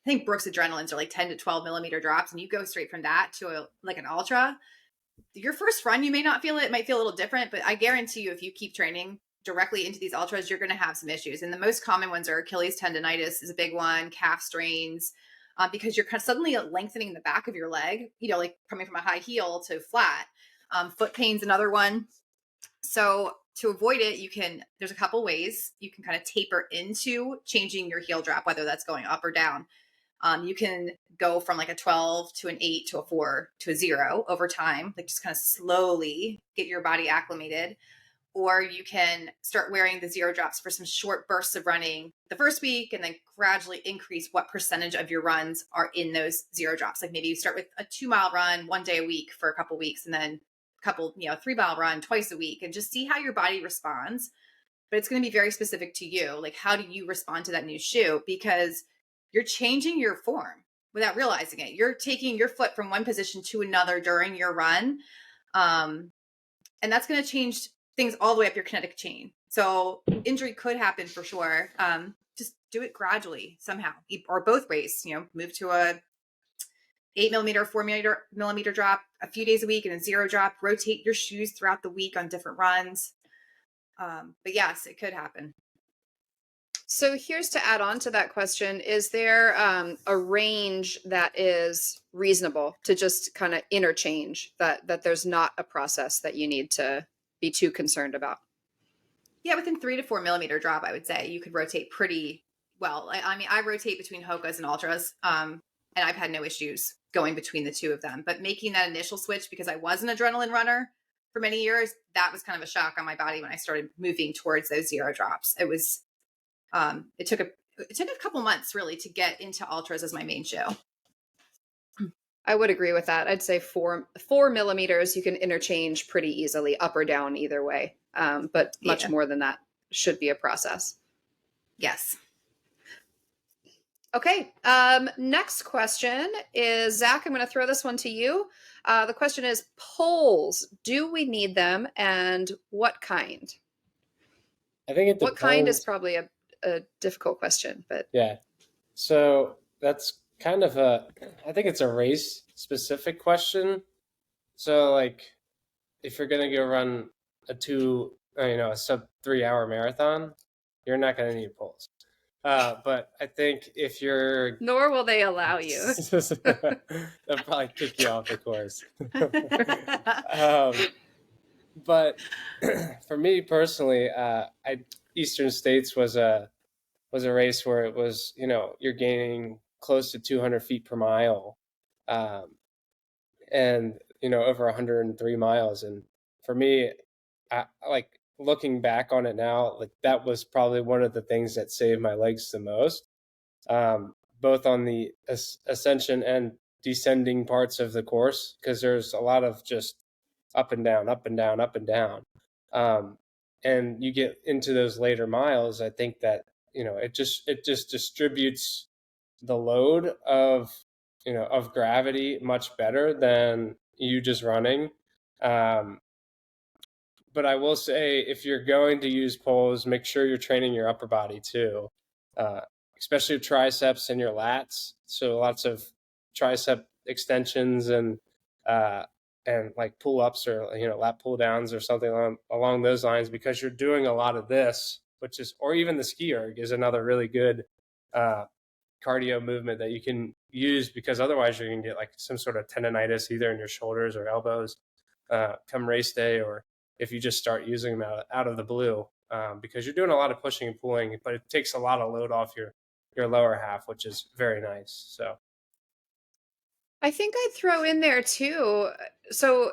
I think Brooks Adrenalines are like 10 to 12 millimeter drops, and you go straight from that to like an ultra, your first run, you may not feel it. It might feel a little different, but I guarantee you, if you keep training directly into these ultras, you're going to have some issues. And the most common ones are Achilles tendonitis is a big one, calf strains, because you're kind of suddenly lengthening the back of your leg, like coming from a high heel to flat. Foot pain's another one. So to avoid it, there's a couple ways you can kind of taper into changing your heel drop, whether that's going up or down. You can go from like a 12 to an 8 to a 4 to a 0 over time, like just kind of slowly get your body acclimated. Or you can start wearing the zero drops for some short bursts of running the first week, and then gradually increase what percentage of your runs are in those zero drops. Like maybe you start with a 2-mile run 1 day a week for a couple weeks, and then a couple, 3-mile run twice a week, and just see how your body responds. But it's going to be very specific to you. Like, how do you respond to that new shoe? Because you're changing your form without realizing it. You're taking your foot from one position to another during your run. And that's going to change things all the way up your kinetic chain. So injury could happen for sure. Just do it gradually somehow, or both ways, move to a 8 millimeter, 4 millimeter drop a few days a week and a zero drop, rotate your shoes throughout the week on different runs. But yes, it could happen. So here's to add on to that question. Is there a range that is reasonable to just kind of interchange, that there's not a process that you need to be too concerned about? Yeah, within 3 to 4 millimeter drop, I would say you could rotate pretty well. I mean, I rotate between Hokas and Ultras, and I've had no issues going between the two of them. But making that initial switch, because I was an adrenaline runner for many years, that was kind of a shock on my body when I started moving towards those zero drops. It was it took a couple months really to get into ultras as my main show. I would agree with that. I'd say 4 millimeters you can interchange pretty easily, up or down either way. But much more than that should be a process. Yes. Okay. Next question is, Zach, I'm going to throw this one to you. The question is, poles, do we need them, and what kind? I think it depends. What kind is probably a difficult question, but yeah. So that's kind of I think it's a race specific question. So like, if you're going to go run a sub 3 hour marathon, you're not going to need poles. But I think if you're... Nor will they allow you. They'll probably kick you off the course. But for me personally, Eastern States was a race where it was, you're gaining close to 200 feet per mile, and over 103 miles. And for me, I like looking back on it now, like that was probably one of the things that saved my legs the most, both on the ascension and descending parts of the course, because there's a lot of just up and down, up and down, up and down. And you get into those later miles, I think that, it just distributes the load of gravity much better than you just running. but I will say, if you're going to use poles, make sure you're training your upper body too, uh, especially your triceps and your lats. So lots of tricep extensions uh, and like pull ups or lat pull downs or something along those lines, because you're doing a lot of this, which is, or even the ski erg is another really good uh, cardio movement that you can use, because otherwise you're going to get like some sort of tendonitis either in your shoulders or elbows come race day, or if you just start using them out of the blue, because you're doing a lot of pushing and pulling, but it takes a lot of load off your lower half, which is very nice. So I think I'd throw in there too. So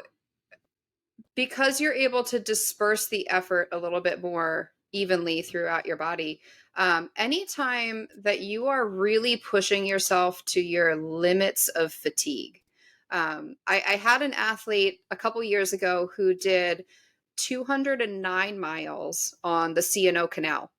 because you're able to disperse the effort a little bit more evenly throughout your body, anytime that you are really pushing yourself to your limits of fatigue. I had an athlete a couple years ago who did 209 miles on the C&O Canal.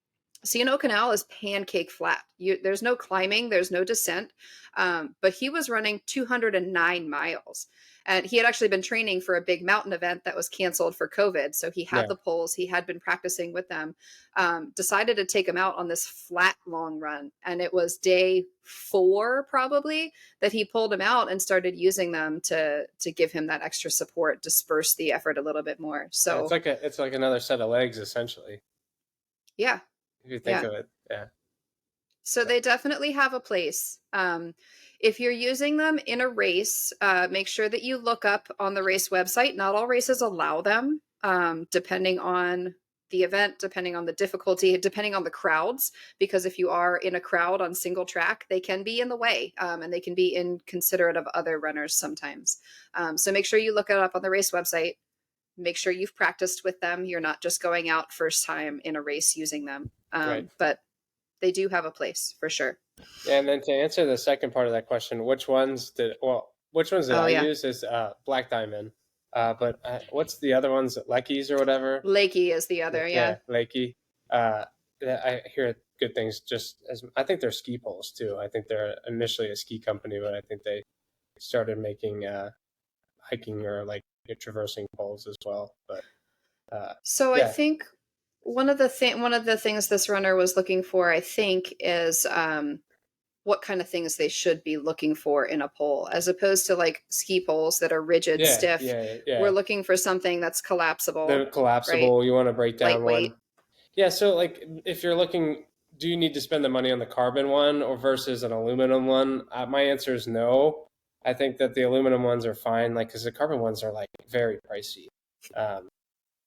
C&O Canal is pancake flat. There's no climbing, there's no descent, but he was running 209 miles. And he had actually been training for a big mountain event that was canceled for COVID. So he had yeah, the poles, he had been practicing with them, decided to take him out on this flat long run. And it was day 4 probably that he pulled him out and started using them to give him that extra support, disperse the effort a little bit more. So it's like another set of legs essentially, yeah, if you think yeah. of it. Yeah. So they definitely have a place. If you're using them in a race, make sure that you look up on the race website. Not all races allow them, depending on the event, depending on the difficulty, depending on the crowds. Because if you are in a crowd on single track, they can be in the way, and they can be inconsiderate of other runners sometimes. So make sure you look it up on the race website. Make sure you've practiced with them. You're not just going out first time in a race using them. Right. But they do have a place for sure. Yeah, and then to answer the second part of that question, which ones did Oh I yeah, use is Black Diamond. But what's the other ones? Leckies or whatever? Lakey is the other. Yeah. Yeah, Lakey. I hear good things. Just as I think they're ski poles too. I think they're initially a ski company, but I think they started making hiking or like traversing poles as well. But So I yeah, think one of the things this runner was looking for, I think, is what kind of things they should be looking for in a pole, as opposed to like ski poles that are rigid, stiff. yeah. We're looking for something that's collapsible, They're right? collapsible. You want to break down Lightweight. one. Yeah, so like if you're looking, do you need to spend the money on the carbon one or versus an aluminum one? My answer is no. I think that the aluminum ones are fine, like because the carbon ones are like very pricey. Um,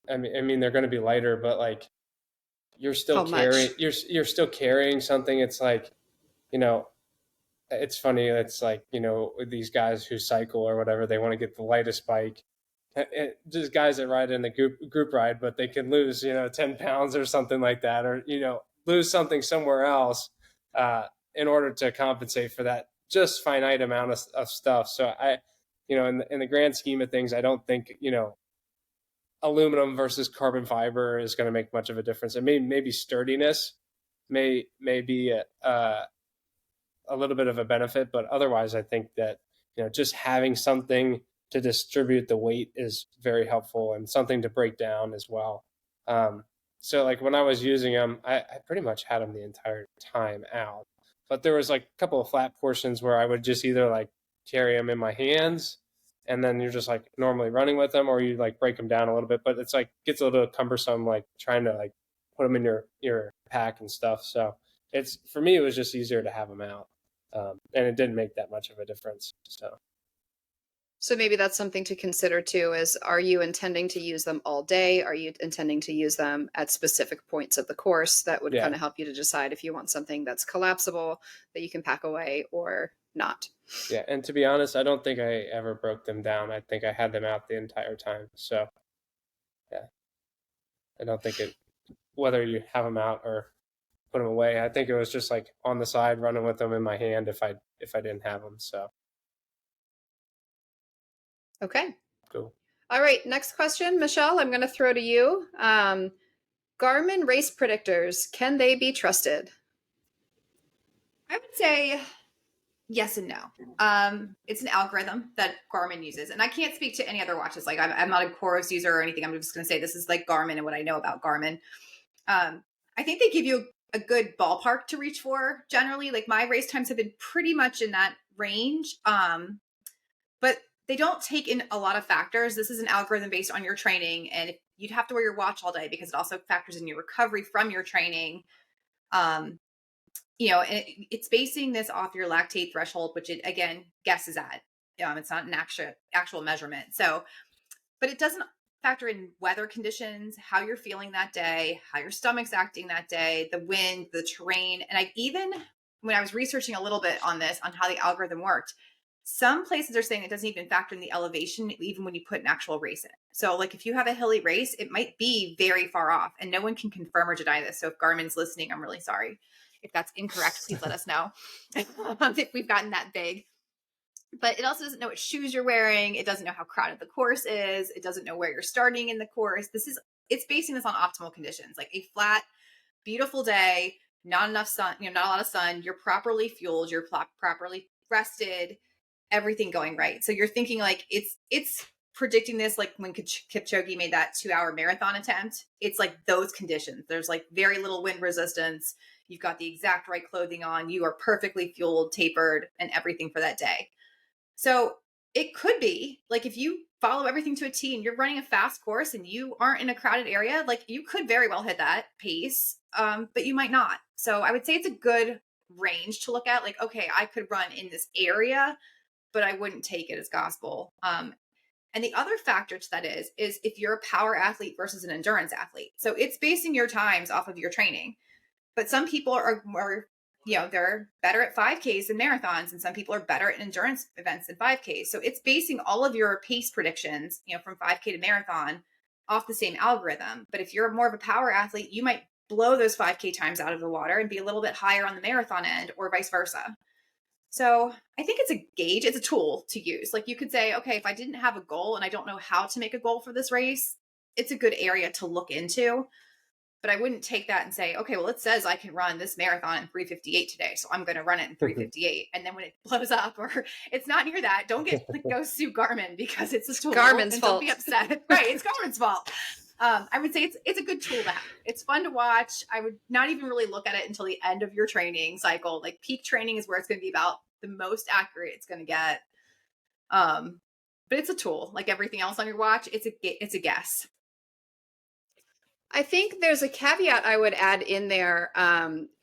I mean they're going to be lighter, but like you're still How much? you're still carrying something. It's like, you know, it's funny. It's like, these guys who cycle or whatever, they want to get the lightest bike. Just guys that ride in the group ride, but they can lose 10 pounds or something like that, or lose something somewhere else in order to compensate for that just finite amount of stuff. So in the grand scheme of things, I don't think aluminum versus carbon fiber is going to make much of a difference. It maybe sturdiness may be a little bit of a benefit, but otherwise I think that just having something to distribute the weight is very helpful, and something to break down as well. So like when I was using them, I pretty much had them the entire time out, but there was like a couple of flat portions where I would just either like carry them in my hands, and then you're just like normally running with them, or you like break them down a little bit, but it's like gets a little cumbersome, like trying to like put them in your pack and stuff. So it's, for me, it was just easier to have them out. And it didn't make that much of a difference. So maybe that's something to consider too, is are you intending to use them all day? Are you intending to use them at specific points of the course? That would Yeah, kind of help you to decide if you want something that's collapsible that you can pack away or not. yeah. And to be honest, I don't think I ever broke them down. I think I had them out the entire time. So yeah, I don't think whether you have them out or put them away, I think it was just like on the side running with them in my hand if I didn't have them. So Okay. cool. All right. Next question, Michelle, I'm going to throw to you. Garmin race predictors, can they be trusted? I would say Yes and no. It's an algorithm that Garmin uses, and I can't speak to any other watches. Like I'm not a Coros user or anything. I'm just going to say this is like Garmin and what I know about Garmin. I think they give you a good ballpark to reach for generally. Like my race times have been pretty much in that range. But they don't take in a lot of factors. This is an algorithm based on your training, and you'd have to wear your watch all day because it also factors in your recovery from your training. And it's basing this off your lactate threshold, which it again guesses at. It's not an actual measurement. So, but it doesn't factor in weather conditions, how you're feeling that day, how your stomach's acting that day, the wind, the terrain. And when I was researching a little bit on this, on how the algorithm worked, some places are saying it doesn't even factor in the elevation, even when you put an actual race in. So like if you have a hilly race, it might be very far off, and no one can confirm or deny this. So if Garmin's listening, I'm really sorry. If that's incorrect, please let us know if we've gotten that big. But it also doesn't know what shoes you're wearing. It doesn't know how crowded the course is. It doesn't know where you're starting in the course. It's basing this on optimal conditions, like a flat, beautiful day, not enough sun, not a lot of sun. You're properly fueled. You're properly rested, everything going right. So you're thinking like it's predicting this, like when Kipchoge made that 2-hour marathon attempt, it's like those conditions. There's like very little wind resistance. You've got the exact right clothing on. You are perfectly fueled, tapered, and everything for that day. So it could be like if you follow everything to a T and you're running a fast course and you aren't in a crowded area, like you could very well hit that pace, but you might not. So I would say it's a good range to look at. Like, okay, I could run in this area, but I wouldn't take it as gospel. And the other factor to that is if you're a power athlete versus an endurance athlete. So it's basing your times off of your training. But some people are more, they're better at 5Ks than marathons, and some people are better at endurance events than 5Ks. So it's basing all of your pace predictions, from 5K to marathon off the same algorithm. But if you're more of a power athlete, you might blow those 5K times out of the water and be a little bit higher on the marathon end, or vice versa. So I think it's a gauge, it's a tool to use. Like you could say, okay, if I didn't have a goal and I don't know how to make a goal for this race, it's a good area to look into. But I wouldn't take that and say, okay, well, it says I can run this marathon in 3:58 today, so I'm going to run it in 3:58. And then when it blows up or it's not near that, don't go sue Garmin because it's a tool. Garmin's fault. Don't be upset. Right, it's Garmin's fault. I would say it's a good tool to have. It's fun to watch. I would not even really look at it until the end of your training cycle. Like peak training is where it's going to be about the most accurate it's going to get. But it's a tool, like everything else on your watch. It's a guess. I think there's a caveat I would add in there,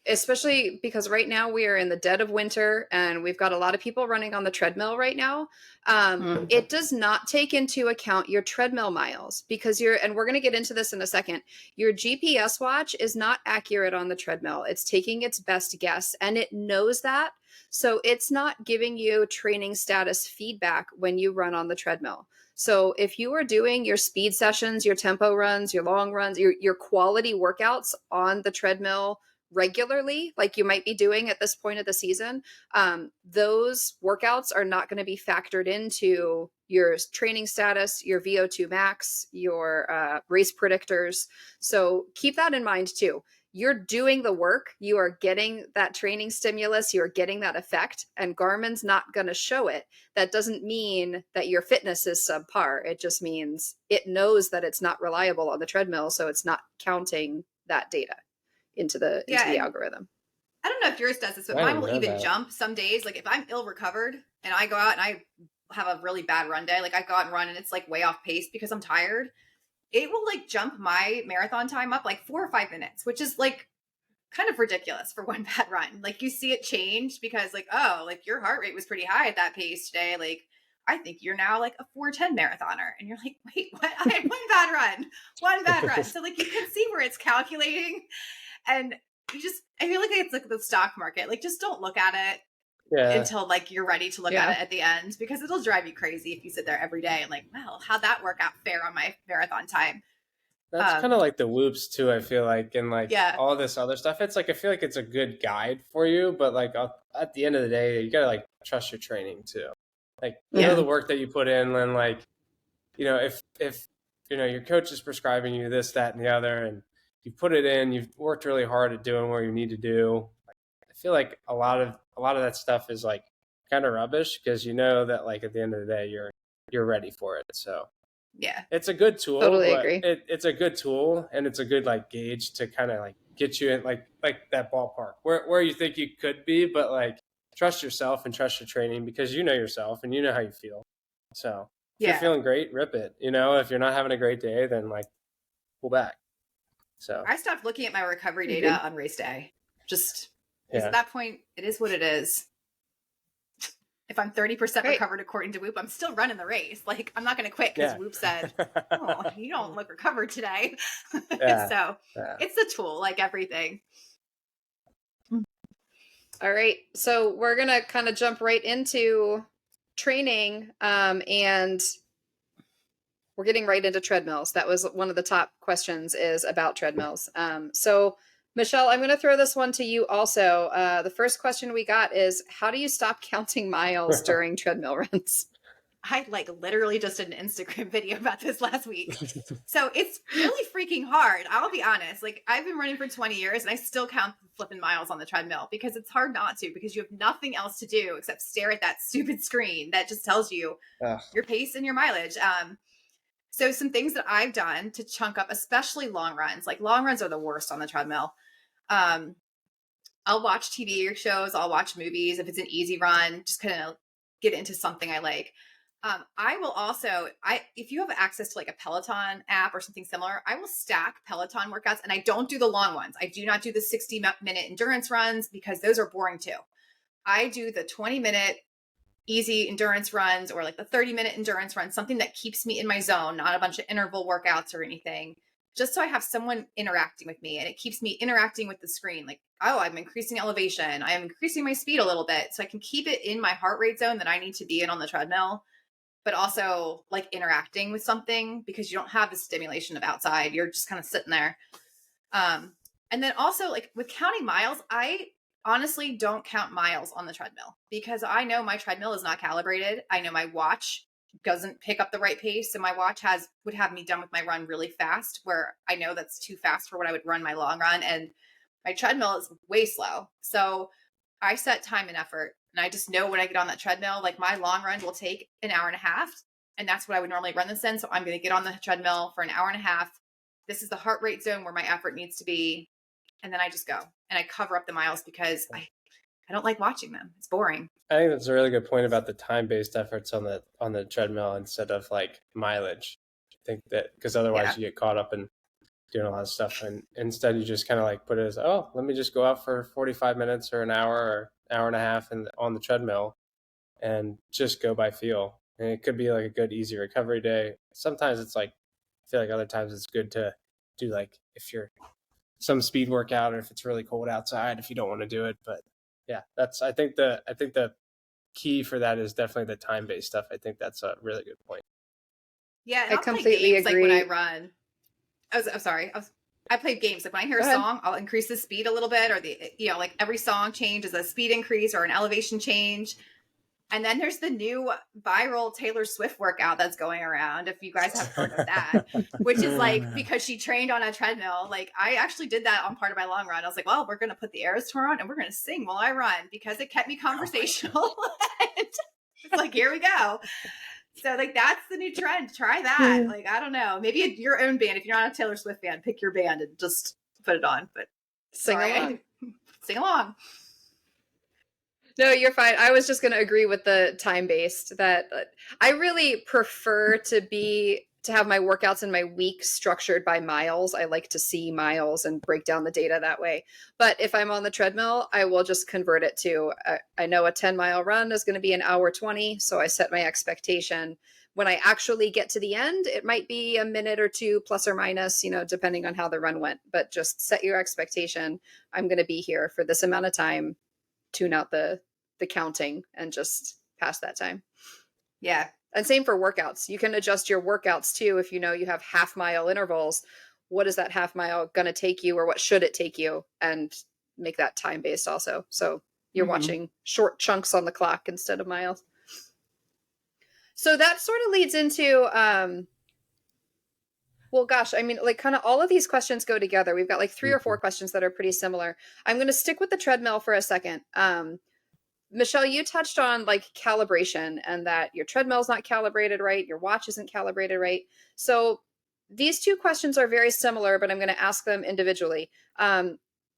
especially because right now we are in the dead of winter and we've got a lot of people running on the treadmill right now. It does not take into account your treadmill miles because and we're going to get into this in a second, your GPS watch is not accurate on the treadmill. It's taking its best guess and it knows that. So it's not giving you training status feedback when you run on the treadmill. So if you are doing your speed sessions, your tempo runs, your long runs, your quality workouts on the treadmill regularly, like you might be doing at this point of the season, those workouts are not going to be factored into your training status, your VO2 max, your race predictors. So keep that in mind too. You're doing the work, you are getting that training stimulus, you're getting that effect, and Garmin's not going to show it. That doesn't mean that your fitness is subpar. It just means it knows that it's not reliable on the treadmill, so it's not counting that data into the algorithm. I don't know if yours does this, but mine will even jump some days. Like if I'm ill recovered and I go out and I have a really bad run day, like I go out and run and it's like way off pace because I'm tired, it will like jump my marathon time up like 4 or 5 minutes, which is like kind of ridiculous for one bad run. Like you see it change because like, oh, like your heart rate was pretty high at that pace today. Like I think you're now like a 4:10 marathoner. And you're like, wait, what? I had one bad run. So like you can see where it's calculating. And I feel like it's like the stock market. Like just don't look at it until like you're ready to look at it at the end, because it'll drive you crazy if you sit there every day and like, well, how'd that work out fair on my marathon time? That's kind of like the whoops too, I feel like, and like all this other stuff. It's like I feel like it's a good guide for you, but like at the end of the day, you gotta like trust your training too. Like you know the work that you put in, and like if your coach is prescribing you this, that, and the other, and you put it in, you've worked really hard at doing what you need to do. I feel like a lot of that stuff is like kind of rubbish, because you know that like at the end of the day you're ready for it. So Yeah. it's a good tool. Totally but agree. It's a good tool, and it's a good like gauge to kind of like get you in like that ballpark where you think you could be, but like trust yourself and trust your training, because you know yourself and you know how you feel. So if you're Yeah. feeling great, rip it. You know, if you're not having a great day, then like pull back. So I stopped looking at my recovery Agreed. data on race day. Just because yeah, at that point, it is what it is. If I'm 30% Great. recovered according to Whoop, I'm still running the race. Like, I'm not going to quit because Yeah. Whoop said, "Oh, you don't look recovered today." Yeah. So Yeah. it's a tool, like everything. All right. So we're going to kind of jump right into training, and we're getting right into treadmills. That was one of the top questions, is about treadmills. So Michelle, I'm going to throw this one to you also. The first question we got is, how do you stop counting miles during treadmill runs? I like literally just did an Instagram video about this last week. So it's really freaking hard. I'll be honest. Like, I've been running for 20 years and I still count flipping miles on the treadmill because it's hard not to, because you have nothing else to do except stare at that stupid screen that just tells you your pace and your mileage. So some things that I've done to chunk up, especially long runs, like long runs are the worst on the treadmill. I'll watch TV shows, I'll watch movies. If it's an easy run, just kind of get into something I like. I will also, if you have access to like a Peloton app or something similar, I will stack Peloton workouts, and I don't do the long ones. I do not do the 60-minute endurance runs because those are boring too. I do the 20-minute easy endurance runs, or like the 30-minute endurance runs, something that keeps me in my zone, not a bunch of interval workouts or anything, just so I have someone interacting with me, and it keeps me interacting with the screen. Like, oh, I'm increasing elevation, I am increasing my speed a little bit, so I can keep it in my heart rate zone that I need to be in on the treadmill, but also like interacting with something, because you don't have the stimulation of outside. You're just kind of sitting there. And then also, like with counting miles, I honestly don't count miles on the treadmill because I know my treadmill is not calibrated. I know my watch doesn't pick up the right pace. So my watch would have me done with my run really fast, where I know that's too fast for what I would run my long run. And my treadmill is way slow. So I set time and effort, and I just know when I get on that treadmill, like my long run will take an hour and a half. And that's what I would normally run this in. So I'm going to get on the treadmill for an hour and a half. This is the heart rate zone where my effort needs to be. And then I just go and I cover up the miles because I don't like watching them. It's boring. I think that's a really good point about the time-based efforts on the treadmill instead of like mileage. I think that because otherwise you get caught up in doing a lot of stuff, and instead you just kind of like put it as, oh, let me just go out for 45 minutes or an hour or hour and a half and on the treadmill and just go by feel. And it could be like a good easy recovery day. Sometimes it's like, I feel like other times it's good to do like if you're some speed workout, or if it's really cold outside, if you don't want to do it. But yeah, I think the key for that is definitely the time-based stuff. I think that's a really good point. Yeah, and I I'll play completely games, agree. like when I run. I'm sorry. I play games. Like when I hear a song, I'll increase the speed a little bit, or like every song change is a speed increase or an elevation change. And then there's the new viral Taylor Swift workout that's going around, if you guys have heard of that, which is like, because she trained on a treadmill. Like, I actually did that on part of my long run. I was like, well, we're going to put the Eras Tour on and we're going to sing while I run, because it kept me conversational. It's like, here we go. So like, that's the new trend. Try that. Like, I don't know, maybe your own band. If you're not a Taylor Swift fan, pick your band and just put it on, but Sing along. Sing along. No, you're fine. I was just going to agree with the time-based, that I really prefer to have my workouts in my week structured by miles. I like to see miles and break down the data that way. But if I'm on the treadmill, I will just convert it to, I know a 10-mile run is going to be an hour 20. So I set my expectation. When I actually get to the end, it might be a minute or two plus or minus, depending on how the run went. But just set your expectation. I'm going to be here for this amount of time. Tune out the counting and just pass that time. Yeah. And same for workouts. You can adjust your workouts too. If you have half-mile intervals, what is that half mile going to take you, or what should it take you, and make that time-based also. So you're watching short chunks on the clock instead of miles. So that sort of leads into, well, gosh, I mean, like kind of all of these questions go together. We've got like 3 or 4 questions that are pretty similar. I'm going to stick with the treadmill for a second. Michelle, you touched on like calibration and that your treadmill's not calibrated right, your watch isn't calibrated right. So these two questions are very similar, but I'm going to ask them individually.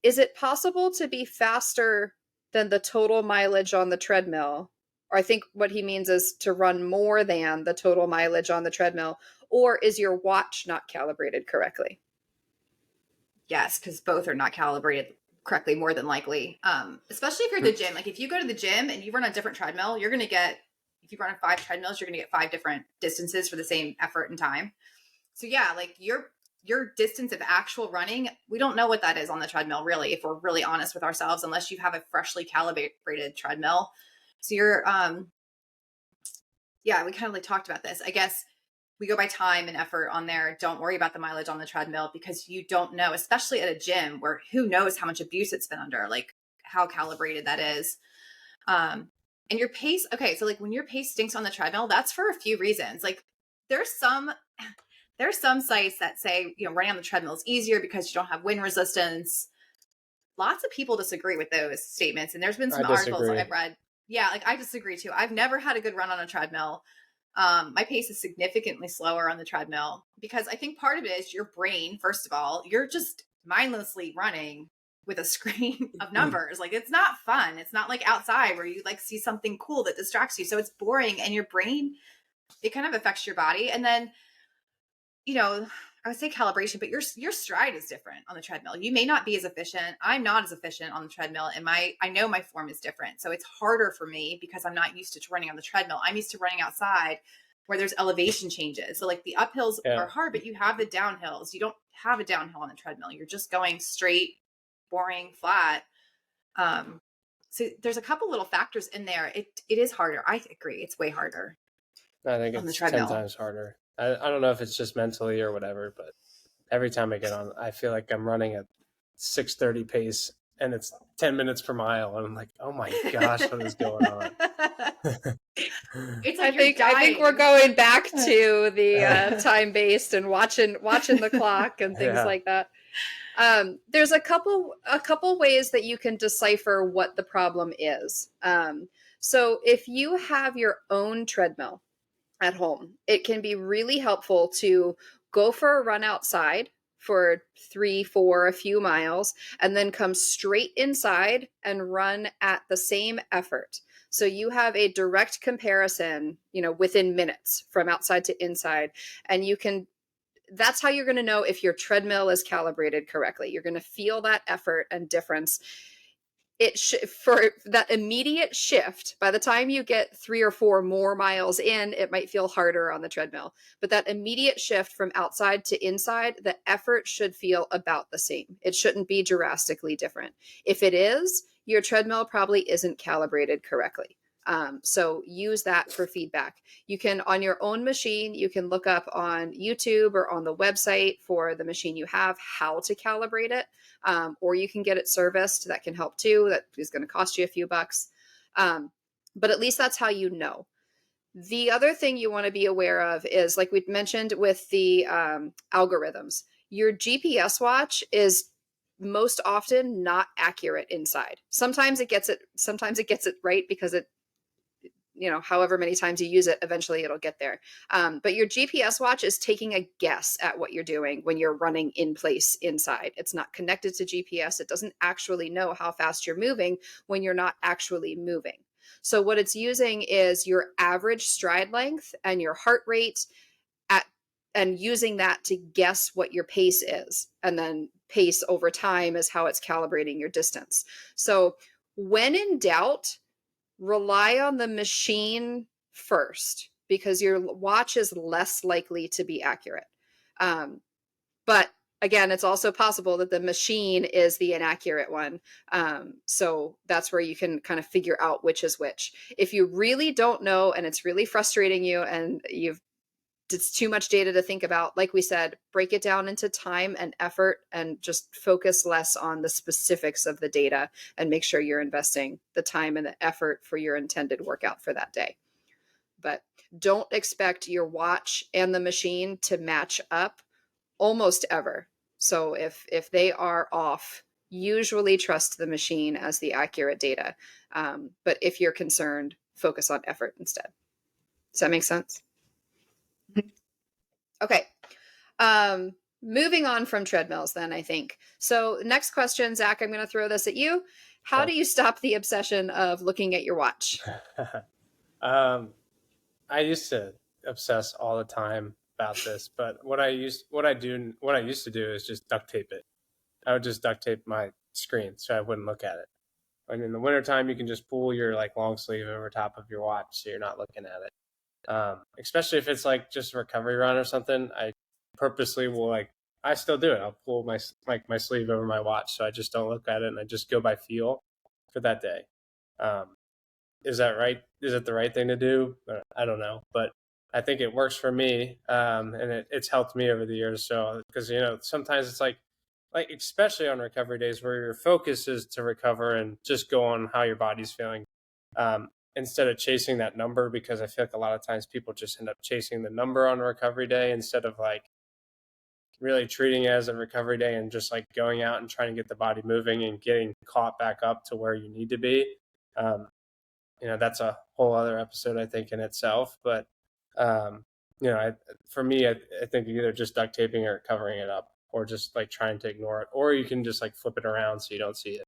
Is it possible to be faster than the total mileage on the treadmill? Or I think what he means is to run more than the total mileage on the treadmill. Or is your watch not calibrated correctly? Yes, because both are not calibrated correctly, more than likely. Especially if you're at the gym. Like if you go to the gym and you run a different treadmill, you're going to get, if you run on 5 treadmills, you're going to get 5 different distances for the same effort and time. So yeah, like your distance of actual running, we don't know what that is on the treadmill, really, if we're really honest with ourselves, unless you have a freshly calibrated treadmill. So you're, yeah, we kind of like talked about this. I guess we go by time and effort on there. Don't worry about the mileage on the treadmill because you don't know, especially at a gym where who knows how much abuse it's been under, like how calibrated that is. And your pace. Okay. So like when your pace stinks on the treadmill, that's for a few reasons. Like there's some sites that say, running on the treadmill is easier because you don't have wind resistance. Lots of people disagree with those statements. And there's been some articles I've read. Yeah. Like I disagree too. I've never had a good run on a treadmill. My pace is significantly slower on the treadmill because I think part of it is your brain. First of all, you're just mindlessly running with a screen of numbers. Like it's not fun. It's not like outside where you like see something cool that distracts you. So it's boring, and your brain, it kind of affects your body. And then, I would say calibration, but your stride is different on the treadmill. You may not be as efficient. I'm not as efficient on the treadmill, and I know my form is different. So it's harder for me because I'm not used to running on the treadmill. I'm used to running outside where there's elevation changes. So like the uphills are hard, but you have the downhills. You don't have a downhill on the treadmill. You're just going straight, boring, flat. So there's a couple little factors in there. It is harder. I agree. It's way harder. I think it's 10 times harder. I don't know if it's just mentally or whatever, but every time I get on, I feel like I'm running at 6:30 pace and it's 10 minutes per mile. And I'm like, oh my gosh, what is going on? It's like I think we're going back to the time-based and watching the clock and things like that. There's a couple ways that you can decipher what the problem is. So if you have your own treadmill at home, it can be really helpful to go for a run outside for 3, 4, a few miles, and then come straight inside and run at the same effort. So you have a direct comparison, within minutes from outside to inside. And that's how you're going to know if your treadmill is calibrated correctly. You're going to feel that effort and difference. For that immediate shift, by the time you get 3 or 4 more miles in, it might feel harder on the treadmill. But that immediate shift from outside to inside, the effort should feel about the same. It shouldn't be drastically different. If it is, your treadmill probably isn't calibrated correctly. So use that for feedback. You can, on your own machine, you can look up on YouTube or on the website for the machine you have, how to calibrate it. Or you can get it serviced. That can help too. That is going to cost you a few bucks. But at least that's how you know. The other thing you want to be aware of is, like we mentioned with the algorithms, your GPS watch is most often not accurate inside. Sometimes it gets it right because it, however many times you use it, eventually it'll get there. But your GPS watch is taking a guess at what you're doing when you're running in place inside. It's not connected to GPS. It doesn't actually know how fast you're moving when you're not actually moving. So what it's using is your average stride length and your heart rate and using that to guess what your pace is. And then pace over time is how it's calibrating your distance. So when in doubt, rely on the machine first because your watch is less likely to be accurate. But again, it's also possible that the machine is the inaccurate one. So that's where you can kind of figure out which is which. If you really don't know and it's really frustrating you and it's too much data to think about, like we said, break it down into time and effort and just focus less on the specifics of the data and make sure you're investing the time and the effort for your intended workout for that day. But don't expect your watch and the machine to match up almost ever. So if they are off, usually trust the machine as the accurate data. But if you're concerned, focus on effort instead. Does that make sense? Okay. Moving on from treadmills, then, I think. So, next question, Zach, I'm going to throw this at you. How do you stop the obsession of looking at your watch? I used to obsess all the time about this, but what I used to do is just duct tape it. I would just duct tape my screen so I wouldn't look at it. And in the wintertime, you can just pull your like long sleeve over top of your watch so you're not looking at it. Especially if it's like just a recovery run or something, I purposely will I still do it. I'll pull my sleeve over my watch so I just don't look at it and I just go by feel for that day. Is that right? Is it the right thing to do? I don't know, but I think it works for me, and it's helped me over the years. So because sometimes it's like especially on recovery days where your focus is to recover and just go on how your body's feeling, instead of chasing that number. Because I feel like a lot of times people just end up chasing the number on a recovery day instead of like really treating it as a recovery day and just like going out and trying to get the body moving and getting caught back up to where you need to be. That's a whole other episode, I think, in itself. But, for me, I think either just duct taping or covering it up or just like trying to ignore it, or you can just like flip it around so you don't see it.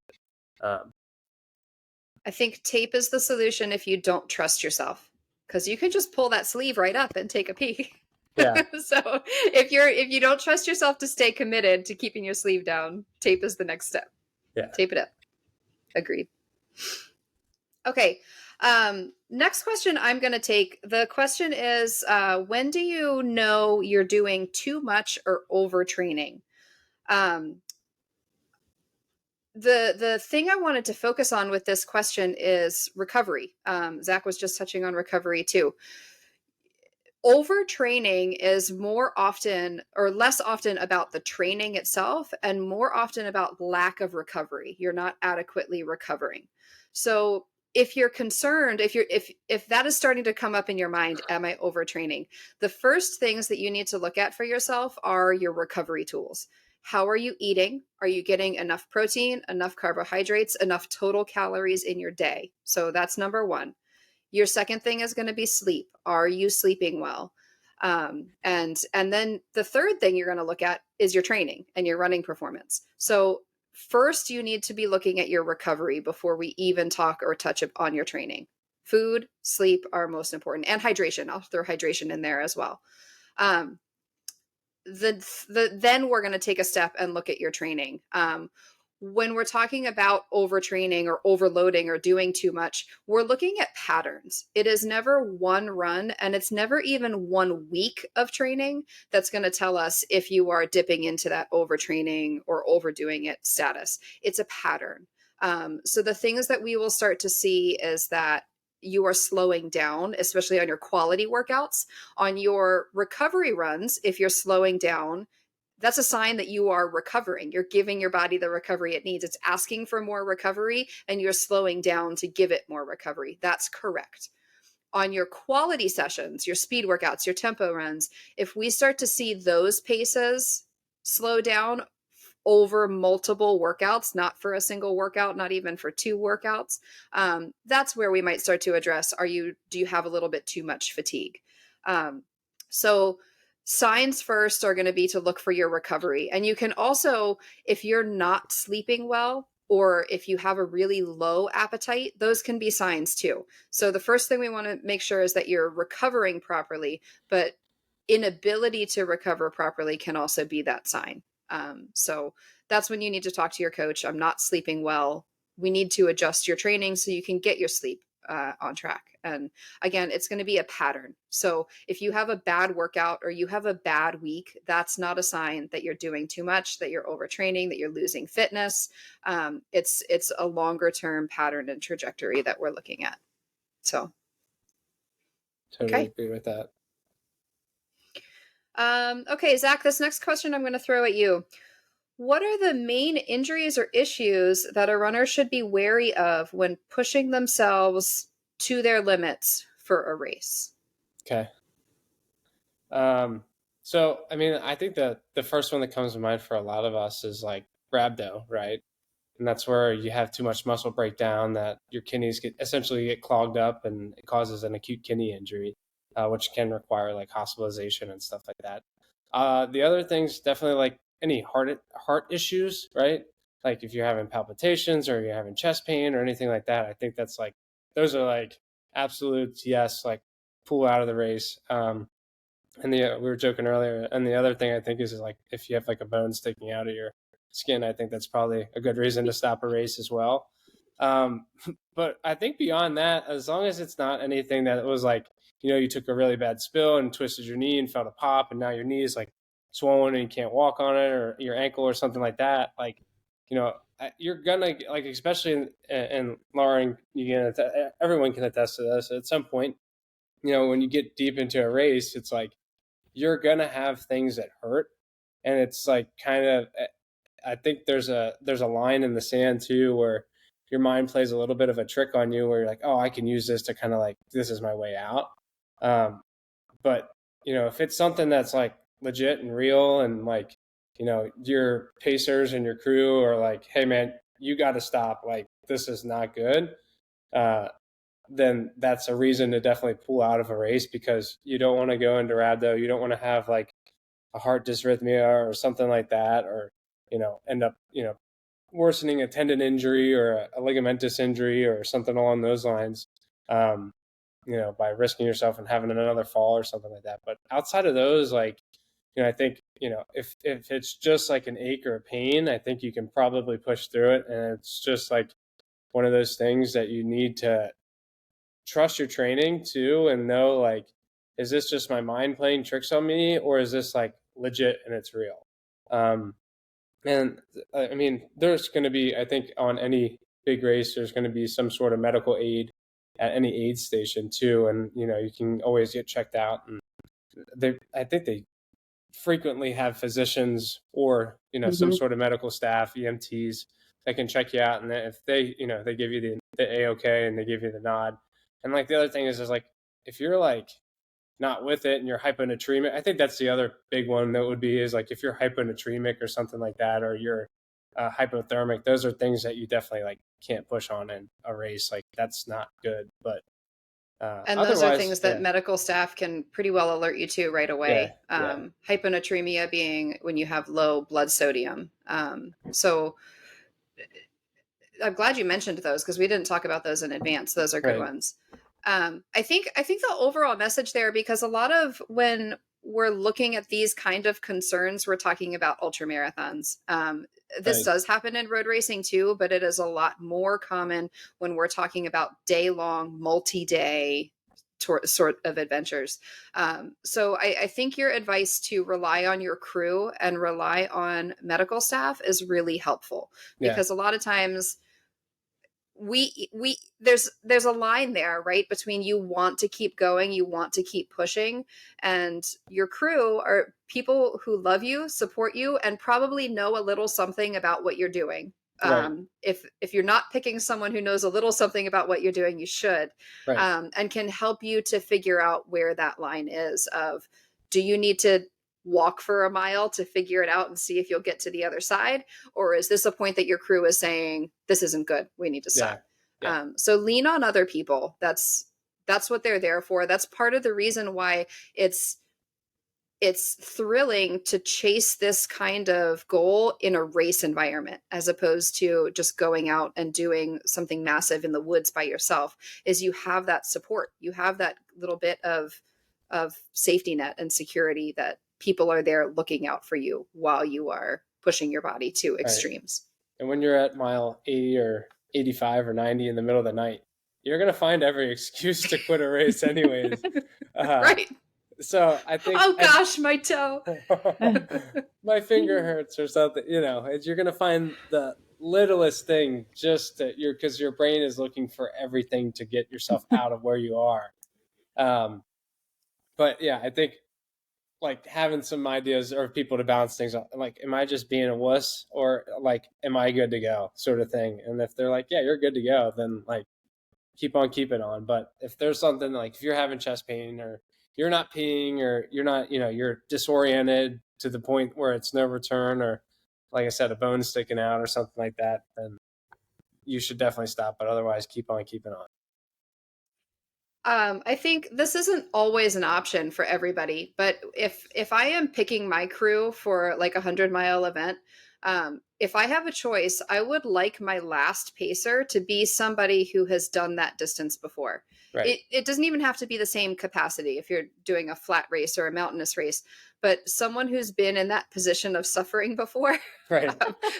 I think tape is the solution if you don't trust yourself, because you can just pull that sleeve right up and take a pee. Yeah. So if you don't trust yourself to stay committed to keeping your sleeve down, tape is the next step. Yeah. Tape it up. Agreed. Okay. Next question I'm going to take. The question is, when do you know you're doing too much or overtraining? The thing I wanted to focus on with this question is recovery. Zach was just touching on recovery too. Overtraining is more often or less often about the training itself and more often about lack of recovery. You're not adequately recovering. So if you're concerned, if that is starting to come up in your mind, am I overtraining? The first things that you need to look at for yourself are your recovery tools. How are you eating? Are you getting enough protein, enough carbohydrates, enough total calories in your day? So that's number one. Your second thing is going to be sleep. Are you sleeping well? And then the third thing you're going to look at is your training and your running performance. So first, you need to be looking at your recovery before we even talk or touch on your training. Food, sleep are most important, and hydration. I'll throw hydration in there as well. Then we're going to take a step and look at your training. When we're talking about overtraining or overloading or doing too much, we're looking at patterns. It is never one run, and it's never even 1 week of training that's going to tell us if you are dipping into that overtraining or overdoing it status. It's a pattern. So the things that we will start to see is that you are slowing down, especially on your quality workouts. On your recovery runs, if you're slowing down, that's a sign that you are recovering. You're giving your body the recovery it needs. It's asking for more recovery, and you're slowing down to give it more recovery. That's correct. On your quality sessions, your speed workouts, your tempo runs, if we start to see those paces slow down over multiple workouts, not for a single workout, not even for 2 workouts, that's where we might start to address, do you have a little bit too much fatigue? So signs first are going to be to look for your recovery. And you can also, if you're not sleeping well, or if you have a really low appetite, those can be signs too. So the first thing we want to make sure is that you're recovering properly, but inability to recover properly can also be that sign. So that's when you need to talk to your coach. I'm not sleeping well. We need to adjust your training so you can get your sleep on track. And again, it's going to be a pattern. So if you have a bad workout or you have a bad week, that's not a sign that you're doing too much, that you're overtraining, that you're losing fitness. It's a longer term pattern and trajectory that we're looking at. So Totally agree with that. Okay, Zach, this next question I'm going to throw at you. What are the main injuries or issues that a runner should be wary of when pushing themselves to their limits for a race? Okay. So, I mean, I think that the first one that comes to mind for a lot of us is like rhabdo, right? And that's where you have too much muscle breakdown that your kidneys essentially get clogged up, and it causes an acute kidney injury, which can require like hospitalization and stuff like that. The other things definitely like any heart issues, right? Like if you're having palpitations or you're having chest pain or anything like that, I think that's like, those are like absolutes, yes, like pull out of the race. And we were joking earlier. And the other thing I think is like, if you have like a bone sticking out of your skin, I think that's probably a good reason to stop a race as well. But I think beyond that, as long as it's not anything that was like, you took a really bad spill and twisted your knee and felt a pop, and now your knee is like swollen and you can't walk on it, or your ankle or something like that, like, you're gonna, like, especially in Lauren, everyone can attest to this at some point, when you get deep into a race, it's like you're gonna have things that hurt, and it's like kind of, I think there's a line in the sand too where your mind plays a little bit of a trick on you, where you're like, oh, I can use this to kind of like, this is my way out. But if it's something that's like legit and real, and like, your pacers and your crew are like, hey man, you got to stop, like this is not good, then that's a reason to definitely pull out of a race, because you don't want to go into rhabdo. You don't want to have like a heart dysrhythmia or something like that, or end up worsening a tendon injury or a ligamentous injury or something along those lines, by risking yourself and having another fall or something like that. But outside of those, like, I think, if it's just like an ache or a pain, I think you can probably push through it. And it's just like one of those things that you need to trust your training too, and know, like, is this just my mind playing tricks on me, or is this like legit and it's real? And I mean, there's going to be, I think on any big race, there's going to be some sort of medical aid at any aid station too. And, you can always get checked out. And I think they frequently have physicians or, some sort of medical staff, EMTs, that can check you out. And if they, they give you the A-OK and they give you the nod. And like the other thing is like, if you're like not with it and you're hyponatremic, I think that's the other big one that would be, is like, if you're hyponatremic or something like that, or you're hypothermic, those are things that you definitely like can't push on in a race. Like that's not good. But and those are things that medical staff can pretty well alert you to right away. Hyponatremia being when you have low blood sodium. So I'm glad you mentioned those, because we didn't talk about those in advance. Those are good ones. I think the overall message there, because a lot of when we're looking at these kind of concerns, we're talking about ultra marathons. This does happen in road racing too, but it is a lot more common when we're talking about day-long, multi-day sort of adventures. So I think your advice to rely on your crew and rely on medical staff is really helpful, because a lot of times there's a line there, right, between you want to keep going, you want to keep pushing, and your crew are people who love you, support you, and probably know a little something about what you're doing. If you're not picking someone who knows a little something about what you're doing, you should, and can help you to figure out where that line is of, do you need to walk for a mile to figure it out and see if you'll get to the other side? Or is this a point that your crew is saying, this isn't good, we need to stop? So lean on other people. That's what they're there for. That's part of the reason why it's thrilling to chase this kind of goal in a race environment, as opposed to just going out and doing something massive in the woods by yourself. Is you have that support, you have that little bit of safety net and security, that people are there looking out for you while you are pushing your body to extremes. And when you're at mile 80 or 85 or 90 in the middle of the night, you're going to find every excuse to quit a race anyways. Right. So I think, oh gosh, my toe, my finger hurts or something, you're going to find the littlest thing, just because your brain is looking for everything to get yourself out of where you are. But yeah, I think like having some ideas or people to balance things out. Like, am I just being a wuss, or like, am I good to go, sort of thing? And if they're like, yeah, you're good to go, then like keep on keeping on. But if there's something like, if you're having chest pain, or you're not peeing, or you're not, you're disoriented to the point where it's no return, or like I said, a bone sticking out or something like that, then you should definitely stop. But otherwise, keep on keeping on. I think this isn't always an option for everybody, but if I am picking my crew for like 100-mile event, if I have a choice, I would like my last pacer to be somebody who has done that distance before. Right. It doesn't even have to be the same capacity if you're doing a flat race or a mountainous race, but someone who's been in that position of suffering before, Right.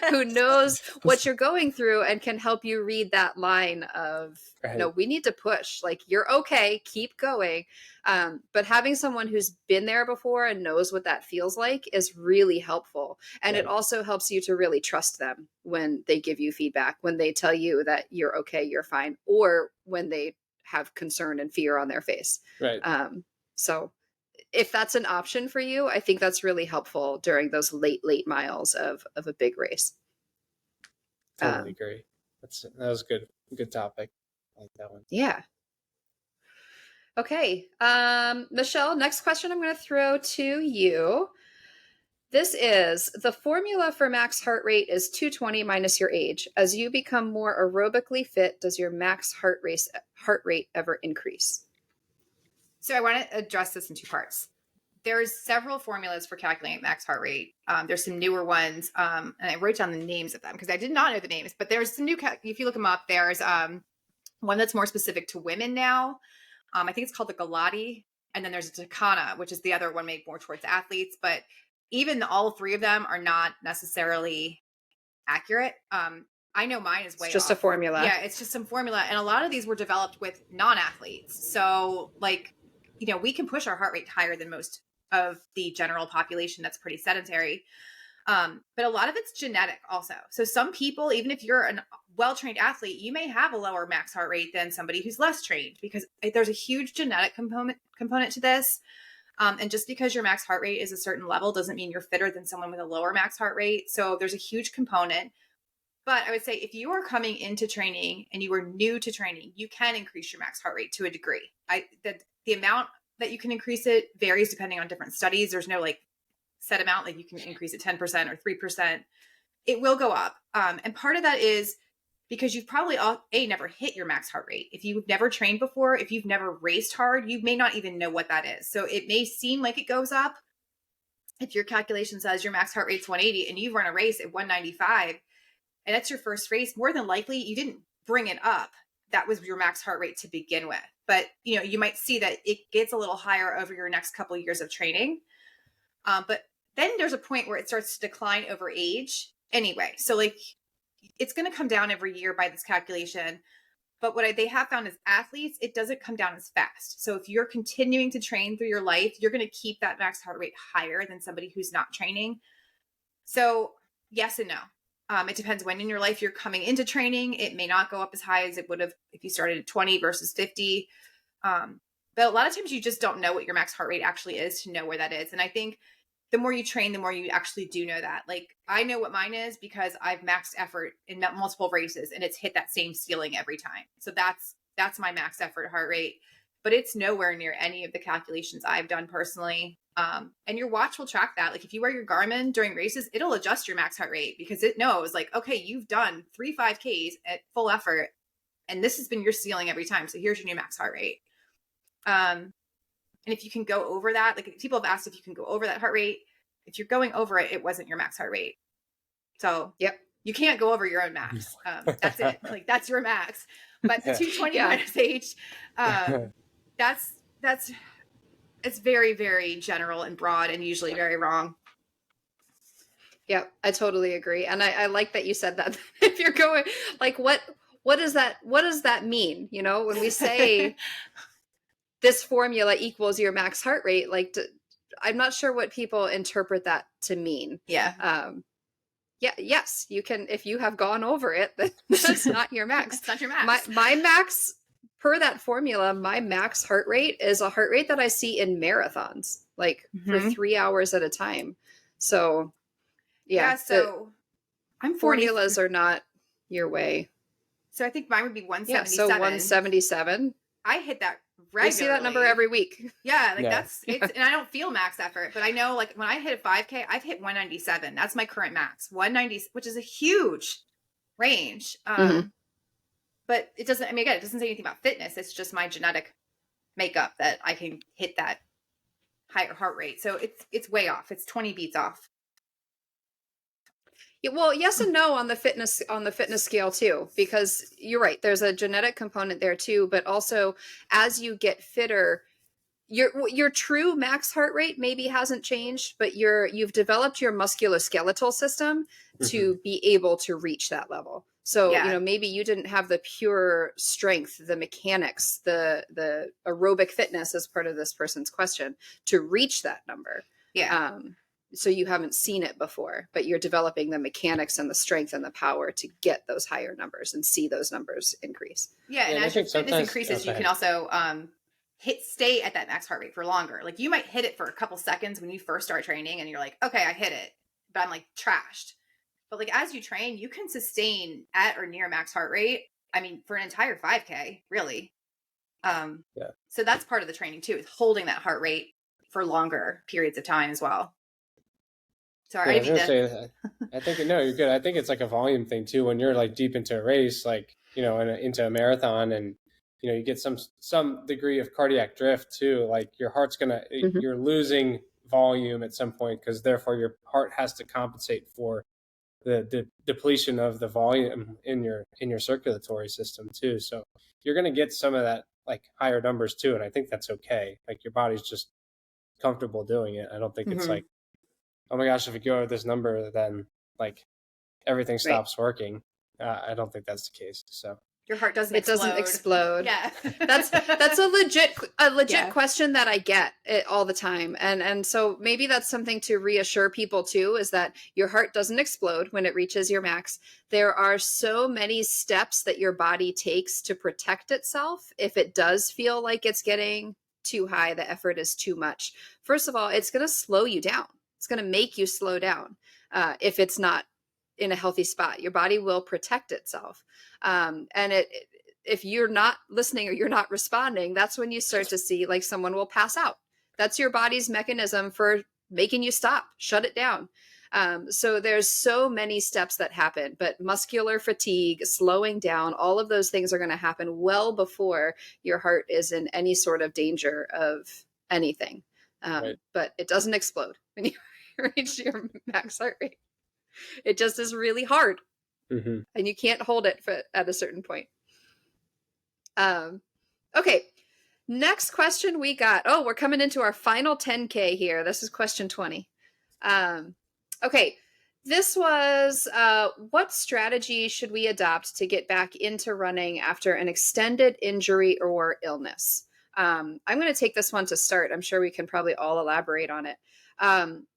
who knows what you're going through and can help you read that line of, Right. no, we need to push. Like, you're okay, keep going. But having someone who's been there before and knows what that feels like is really helpful. And it Right. also helps you to really trust them when they give you feedback, when they tell you that you're okay, you're fine, or when they have concern and fear on their face. Right. So if that's an option for you, I think that's really helpful during those late miles of a big race. Totally agree. That was good topic. I like that one. Yeah. Okay. Michelle, next question I'm going to throw to you. This is the formula for max heart rate is 220 minus your age. As you become more aerobically fit, does your max heart rate ever increase? So I want to address this in two parts. There's several formulas for calculating max heart rate. There's some newer ones, and I wrote down the names of them because I did not know the names, but there's some new, if you look them up, there's one that's more specific to women now. I think it's called the Galati, and then there's a Takana, which is the other one made more towards athletes, but even all three of them are not necessarily accurate. I know mine is way It's just off. a formula. Yeah, it's just some formula. And a lot of these were developed with non-athletes. So like, we can push our heart rate higher than most of the general population that's pretty sedentary. But a lot of it's genetic also. So some people, even if you're a well-trained athlete, you may have a lower max heart rate than somebody who's less trained because there's a huge genetic component to this. And just because your max heart rate is a certain level doesn't mean you're fitter than someone with a lower max heart rate. So there's a huge component. But I would say if you are coming into training and you are new to training, you can increase your max heart rate to a degree. The amount that you can increase it varies depending on different studies. There's no like set amount, like you can increase it 10% or 3%. It will go up. And part of that is because you've probably never hit your max heart rate. If you've never trained before, if you've never raced hard, you may not even know what that is. So it may seem like it goes up. If your calculation says your max heart rate's 180 and you run a race at 195 and that's your first race, more than likely you didn't bring it up. That was your max heart rate to begin with. But you might see that it gets a little higher over your next couple of years of training. But then there's a point where it starts to decline over age anyway. So like it's going to come down every year by this calculation. But what they have found is athletes, it doesn't come down as fast. So if you're continuing to train through your life, you're going to keep that max heart rate higher than somebody who's not training. So yes and no. It depends when in your life you're coming into training. It may not go up as high as it would have if you started at 20 versus 50. But a lot of times you just don't know what your max heart rate actually is to know where that is. And I think the more you train, the more you actually do know that. Like I know what mine is because I've maxed effort in multiple races and it's hit that same ceiling every time. So that's my max effort heart rate, but it's nowhere near any of the calculations I've done personally. And your watch will track that. Like if you wear your Garmin during races, it'll adjust your max heart rate because it knows like, okay, you've done 3 5Ks at full effort and this has been your ceiling every time. So here's your new max heart rate. And if you can go over that, like people have asked if you can go over that heart rate. If you're going over it, it wasn't your max heart rate. So yep, you can't go over your own max. That's it. Like that's your max. But the 220 minus age, it's very, very general and broad and usually very wrong. Yeah, I totally agree. And I like that you said that. If you're going like, what does that mean? When we say this formula equals your max heart rate, like I'm not sure what people interpret that to mean. Yeah. Yes, you can, if you have gone over it, that's not your max. It's not your max. My max per that formula, my max heart rate is a heart rate that I see in marathons, like for 3 hours at a time. So yeah, so I'm 40. Formulas are not your way. So I think mine would be 177. Yeah, so 177. I hit that regularly. We see that number every week. Yeah, like Yeah. that's it's, and I don't feel max effort, but I know like when I hit a 5K, I've hit 197. That's my current max, 190, which is a huge range. Mhm. But it doesn't. I mean, again, it doesn't say anything about fitness. It's just my genetic makeup that I can hit that higher heart rate. So it's way off. It's 20 beats off. Yeah, well, yes and no on the fitness scale too, because you're right. There's a genetic component there too, but also as you get fitter, your true max heart rate maybe hasn't changed, but you've developed your musculoskeletal system to be able to reach that level. So, Yeah. maybe you didn't have the pure strength, the mechanics, the aerobic fitness as part of this person's question to reach that number. Yeah. So you haven't seen it before, but you're developing the mechanics and the strength and the power to get those higher numbers and see those numbers increase. Yeah, and and I as your think fitness sometimes- increases, go you can ahead. also stay at that max heart rate for longer. Like you might hit it for a couple seconds when you first start training and you're like, okay, I hit it, but I'm like trashed. But like as you train, you can sustain at or near max heart rate. I mean, for an entire 5K, really. Yeah. So that's part of the training too, is holding that heart rate for longer periods of time as well. Sorry, Yeah, I I was didn't gonna mean to. say that. I think no, you're good. I think it's like a volume thing too. When you're like deep into a race, like into a marathon, and you get some degree of cardiac drift too. Like your heart's you're losing volume at some point because therefore your heart has to compensate for the depletion of the volume in your circulatory system too. So you're gonna get some of that like higher numbers too, and I think that's okay. Like your body's just comfortable doing it. I don't think it's Mhm. like, oh my gosh, if you go over this number, then like everything stops working. I don't think that's the case. So Your heart doesn't It doesn't explode. Yeah. That's a legit Yeah. question that I get all the time. And so maybe that's something to reassure people too, is that your heart doesn't explode when it reaches your max. There are so many steps that your body takes to protect itself if it does feel like it's getting too high, the effort is too much. First of all, it's going to slow you down. It's going to make you slow down if it's not in a healthy spot. Your body will protect itself. And if you're not listening or you're not responding, that's when you start to see like someone will pass out. That's your body's mechanism for making you stop, shut it down. So there's so many steps that happen, but muscular fatigue, slowing down, all of those things are going to happen well before your heart is in any sort of danger of anything. Right. But it doesn't explode when you reach your max heart rate. It just is really hard. Mm-hmm. And you can't hold it at a certain point. Okay. Next question we got. Oh, we're coming into our final 10K here. This is question 20. Okay. This was what strategy should we adopt to get back into running after an extended injury or illness? I'm going to take this one to start. I'm sure we can probably all elaborate on it.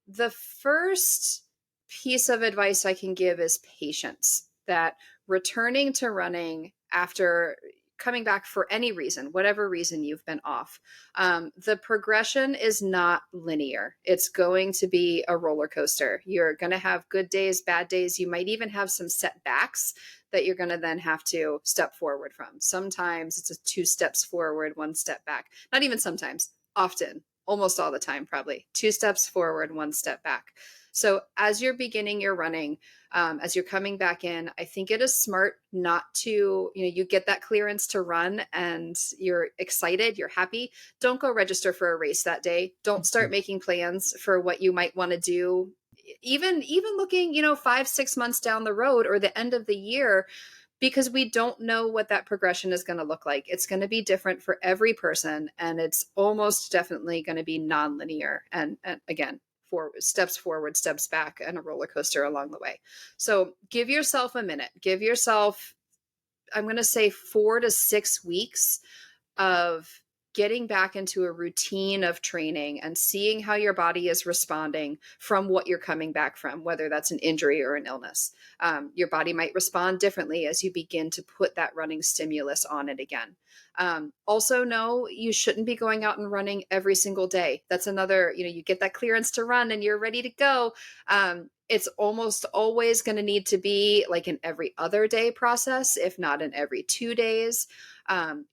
The first piece of advice I can give is patience, that returning to running after coming back for any reason, whatever reason you've been off, the progression is not linear. It's going to be a roller coaster. You're going to have good days, bad days. You might even have some setbacks that you're going to then have to step forward from. Sometimes it's a 2 steps forward, 1 step back. Not even sometimes, often, almost all the time, probably 2 steps forward, 1 step back. So as you're beginning your running, as you're coming back in, I think it is smart not to, you get that clearance to run and you're excited, you're happy. Don't go register for a race that day. Don't start making plans for what you might want to do. Even looking, 5-6 months down the road or the end of the year, because we don't know what that progression is going to look like. It's going to be different for every person, and it's almost definitely going to be nonlinear. And again, steps forward, steps back, and a roller coaster along the way. So give yourself a minute. Give yourself, I'm going to say 4 to 6 weeks of getting back into a routine of training and seeing how your body is responding from what you're coming back from, whether that's an injury or an illness. Your body might respond differently as you begin to put that running stimulus on it again. Also know you shouldn't be going out and running every single day. That's another, you get that clearance to run and you're ready to go. it's almost always going to need to be like an every other day process, if not an every 2 days.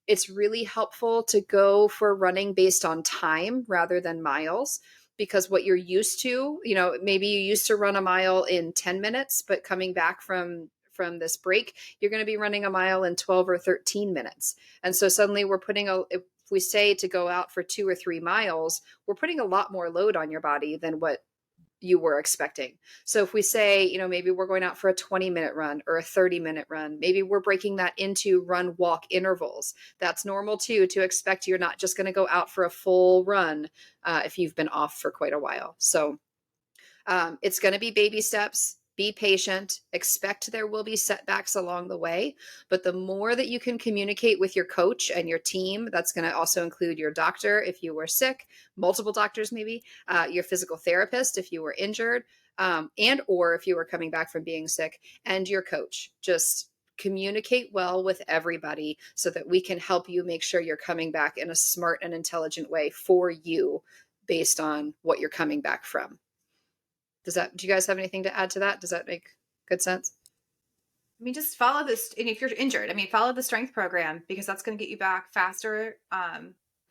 It's really helpful to go for running based on time rather than miles, because what you're used to, maybe you used to run a mile in 10 minutes, but coming back from this break, you're going to be running a mile in 12 or 13 minutes. And so suddenly we're putting if we say to go out for 2 or 3 miles, we're putting a lot more load on your body than what you were expecting. So if we say, maybe we're going out for a 20-minute run or a 30-minute run, maybe we're breaking that into run walk intervals. That's normal too, to expect you're not just going to go out for a full run if you've been off for quite a while. So it's going to be baby steps. Be patient, expect there will be setbacks along the way, but the more that you can communicate with your coach and your team, that's going to also include your doctor if you were sick, multiple doctors maybe, your physical therapist if you were injured, and or if you were coming back from being sick, and your coach. Just communicate well with everybody so that we can help you make sure you're coming back in a smart and intelligent way for you based on what you're coming back from. Do you guys have anything to add to that? Does that make good sense? I mean, just follow this. And if you're injured, follow the strength program, because that's going to get you back faster.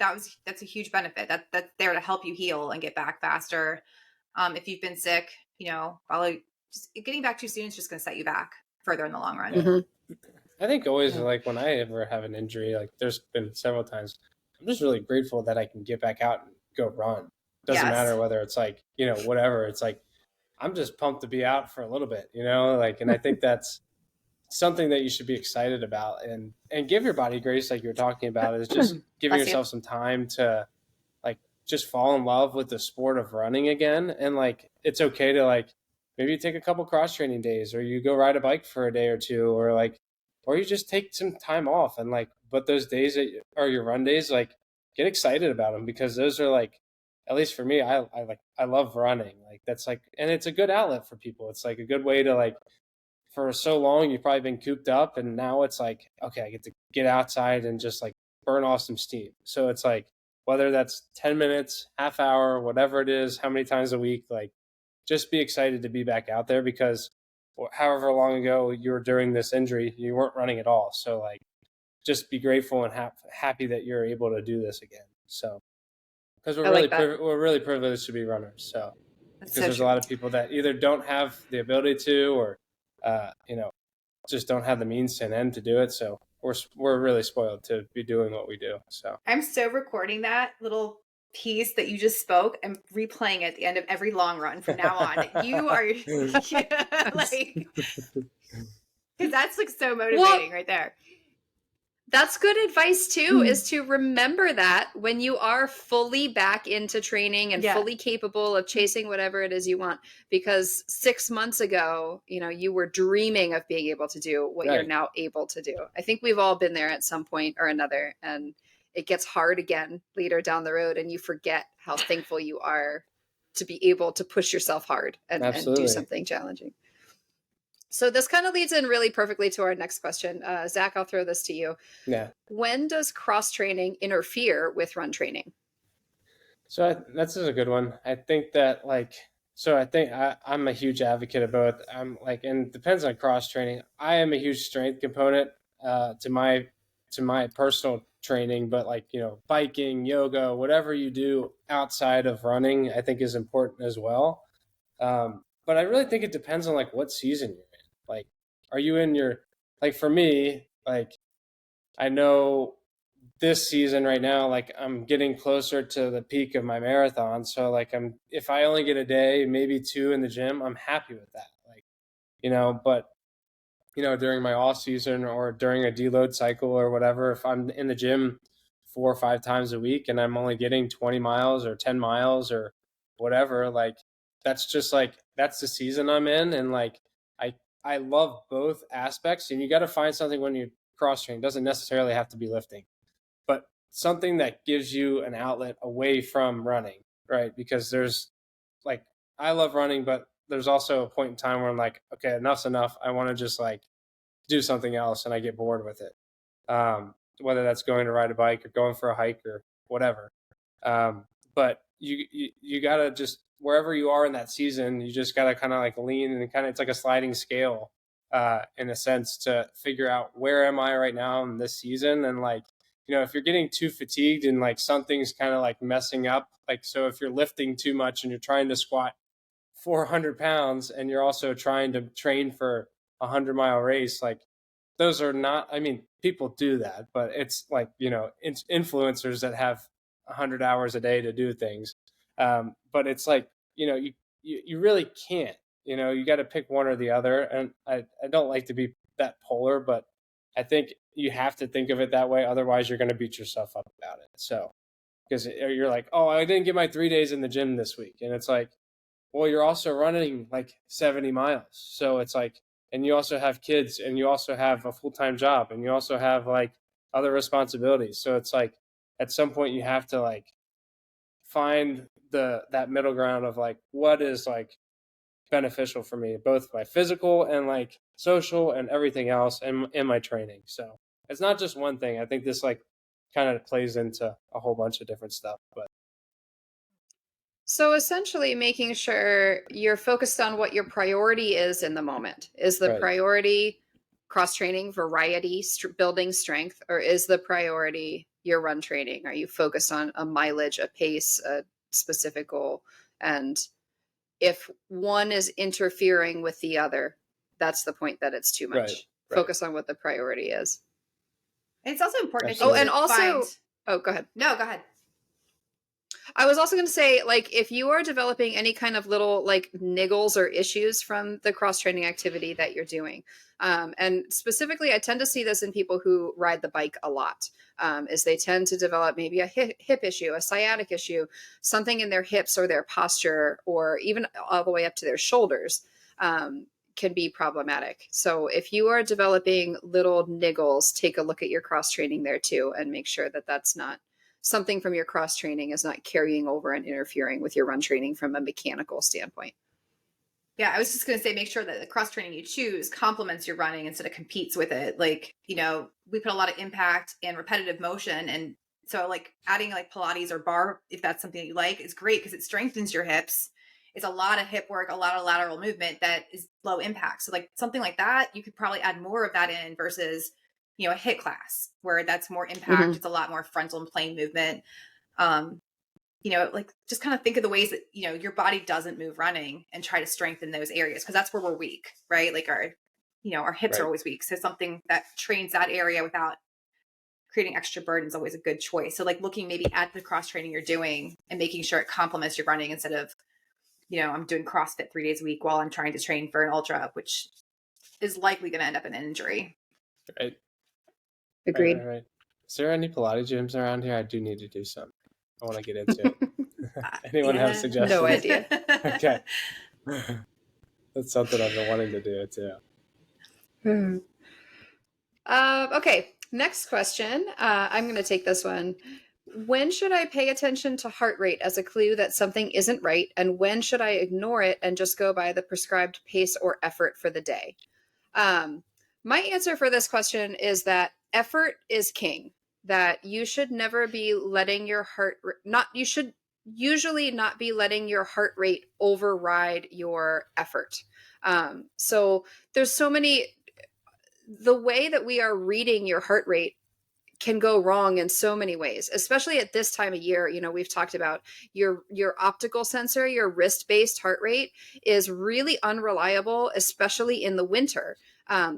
That's a huge benefit. That's there to help you heal and get back faster. If you've been sick, just getting back too soon is just going to set you back further in the long run. Mm-hmm. I think always like when I ever have an injury, like there's been several times, I'm just really grateful that I can get back out and go run. Doesn't matter whether it's like, whatever. It's like, I'm just pumped to be out for a little bit, and I think that's something that you should be excited about and give your body grace. Like you're talking about, is just giving yourself some time to like, just fall in love with the sport of running again. And like, it's okay to like, maybe you take a couple cross training days, or you go ride a bike for a day or two, or you just take some time off and like, but those days that are your run days, like get excited about them, because those are like, at least for me, I love running. Like that's like, and it's a good outlet for people. It's like a good way to like, for so long, you've probably been cooped up, and now it's like, okay, I get to get outside and just like burn off some steam. So it's like, whether that's 10 minutes, half hour, whatever it is, how many times a week, like just be excited to be back out there, because however long ago you were during this injury, you weren't running at all. So like, just be grateful and happy that you're able to do this again. So, because we're really privileged to be runners. So, because there's a lot of people that either don't have the ability to, or just don't have the means to an end to do it. So we're really spoiled to be doing what we do. So I'm so recording that little piece that you just spoke and replaying it at the end of every long run from now on. You are like, because that's like so motivating right there. That's good advice too, is to remember that when you are fully back into training and fully capable of chasing whatever it is you want, because 6 months ago, you were dreaming of being able to do what you're now able to do. I think we've all been there at some point or another, and it gets hard again later down the road, and you forget how thankful you are to be able to push yourself hard and do something challenging. So this kind of leads in really perfectly to our next question. Zach, I'll throw this to you. Yeah. When does cross training interfere with run training? So that's a good one. I think that I'm a huge advocate of both. I'm like, and it depends on cross training. I am a huge strength component to my personal training, but like, biking, yoga, whatever you do outside of running, I think is important as well. But I really think it depends on like what season you're in. Like, are you in like for me, like I know this season right now, like I'm getting closer to the peak of my marathon. So like if I only get a day, maybe 2 in the gym, I'm happy with that. Like, but during my off season or during a deload cycle or whatever, if I'm in the gym 4 or 5 times a week and I'm only getting 20 miles or 10 miles or whatever, like that's just like, that's the season I'm in. And like, I love both aspects, and you got to find something when you cross train. It doesn't necessarily have to be lifting, but something that gives you an outlet away from running, right? Because there's like, I love running, but there's also a point in time where I'm like, okay, enough's enough. I want to just like do something else, and I get bored with it. Whether that's going to ride a bike or going for a hike or whatever. but you got to just, wherever you are in that season, you just got to kind of like lean and kind of, it's like a sliding scale in a sense, to figure out where am I right now in this season. And like, if you're getting too fatigued and like something's kind of like messing up, like, so if you're lifting too much and you're trying to squat 400 pounds and you're also trying to train for a 100-mile race, like, those are not, I mean, people do that, but it's like, influencers that have 100 hours a day to do things. But it's like, you really can't, you got to pick one or the other. And I don't like to be that polar, but I think you have to think of it that way. Otherwise you're going to beat yourself up about it. So, because you're like, oh, I didn't get my 3 days in the gym this week. And it's like, well, you're also running like 70 miles. So it's like, and you also have kids and you also have a full-time job and you also have like other responsibilities. So it's like, at some point you have to like find that middle ground of like, what is like beneficial for me, both my physical and like social and everything else in my training. So it's not just one thing. I think this like kind of plays into a whole bunch of different stuff, but So essentially making sure you're focused on what your priority is in the moment. Is the right. priority cross training, variety, building strength, or is the priority your run training? Are you focused on a mileage, a pace, a specific goal? And if one is interfering with the other, that's the point that it's too much. Right. Focus on what the priority is. It's also important. Absolutely. Oh, and also, oh, go ahead. No, go ahead. I was also going to say, like, if you are developing any kind of little like niggles or issues from the cross training activity that you're doing, and specifically, I tend to see this in people who ride the bike a lot, is they tend to develop maybe a hip issue, a sciatic issue, something in their hips or their posture, or even all the way up to their shoulders. Can be problematic. So if you are developing little niggles, take a look at your cross training there too, and make sure that that's not something from your cross training is not carrying over and interfering with your run training from a mechanical standpoint. Yeah, I was just going to say, make sure that the cross training you choose complements your running instead of competes with it. Like, we put a lot of impact and repetitive motion. And so like adding like Pilates or bar, if that's something that you like, is great because it strengthens your hips. It's a lot of hip work, a lot of lateral movement that is low impact. So like something like that, you could probably add more of that in versus, a HIIT class where that's more impact. Mhm. It's a lot more frontal and plane movement. Like just kind of think of the ways that, your body doesn't move running and try to strengthen those areas because that's where we're weak, right? Like our hips are Right. always weak. So something that trains that area without creating extra burden is always a good choice. So like looking maybe at the cross training you're doing and making sure it complements your running instead of, I'm doing CrossFit 3 days a week while I'm trying to train for an ultra, which is likely going to end up in an injury. Right. Agreed. Right. Is there any Pilates gyms around here? I do need to do some. I want to get into it. Anyone have suggestions? No idea. Okay. That's something I've been wanting to do too. Okay, next question. I'm going to take this one. When should I pay attention to heart rate as a clue that something isn't right? And when should I ignore it and just go by the prescribed pace or effort for the day? My answer for this question is that effort is king, that you should never be letting your you should usually not be letting your heart rate override your effort. So there's so many, the way that we are reading your heart rate can go wrong in so many ways, especially at this time of year. We've talked about your optical sensor, your wrist-based heart rate is really unreliable, especially in the winter,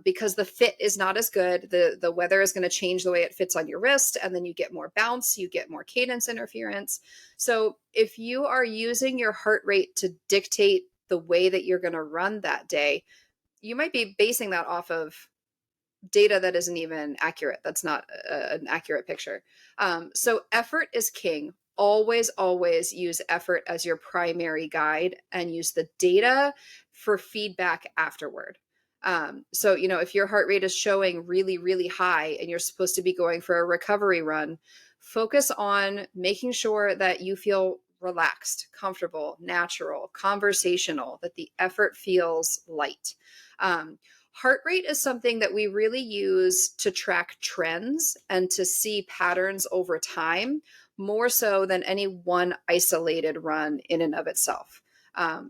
because the fit is not as good. The weather is going to change the way it fits on your wrist, and then you get more bounce, you get more cadence interference. So if you are using your heart rate to dictate the way that you're going to run that day, you might be basing that off of data that isn't even accurate. That's not an accurate picture. So effort is king. Always, always use effort as your primary guide and use the data for feedback afterward. So, if your heart rate is showing really, really high and you're supposed to be going for a recovery run, focus on making sure that you feel relaxed, comfortable, natural, conversational, that the effort feels light. Heart rate is something that we really use to track trends and to see patterns over time more so than any one isolated run in and of itself.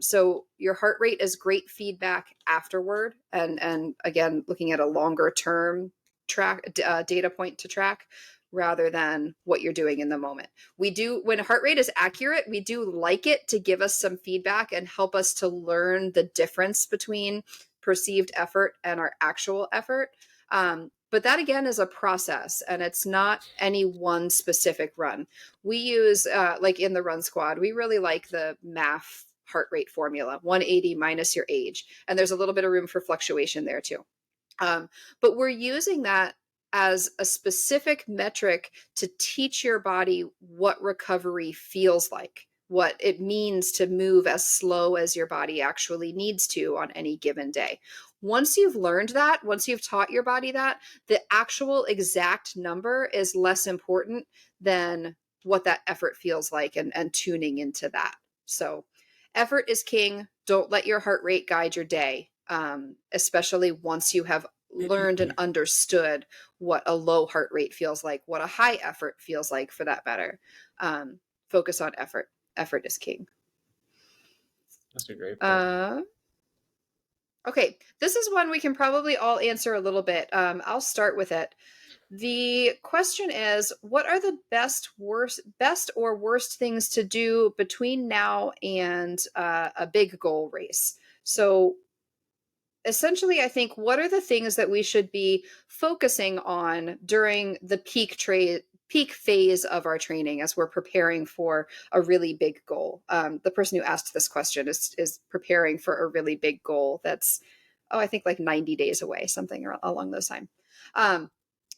So your heart rate is great feedback afterward. And again, looking at a longer term data point to track rather than what you're doing in the moment. We do, when heart rate is accurate, we do like it to give us some feedback and help us to learn the difference between perceived effort and our actual effort. But that again is a process, and it's not any one specific run. We use, like in the Run Squad, we really like the MAF heart rate formula, 180 minus your age. And there's a little bit of room for fluctuation there too. But we're using that as a specific metric to teach your body what recovery feels like, what it means to move as slow as your body actually needs to on any given day. Once you've learned that, once you've taught your body that, the actual exact number is less important than what that effort feels like and tuning into that. So effort is king. Don't let your heart rate guide your day, especially once you have learned and understood what a low heart rate feels like, what a high effort feels like for that matter. Focus on effort. Effort is king. That's a great point. Okay, this is one we can probably all answer a little bit. I'll start with it. The question is, what are the best or worst things to do between now and a big goal race? So essentially, I think, what are the things that we should be focusing on during the peak phase of our training as we're preparing for a really big goal? The person who asked this question is preparing for a really big goal that's, I think like 90 days away, something along those lines.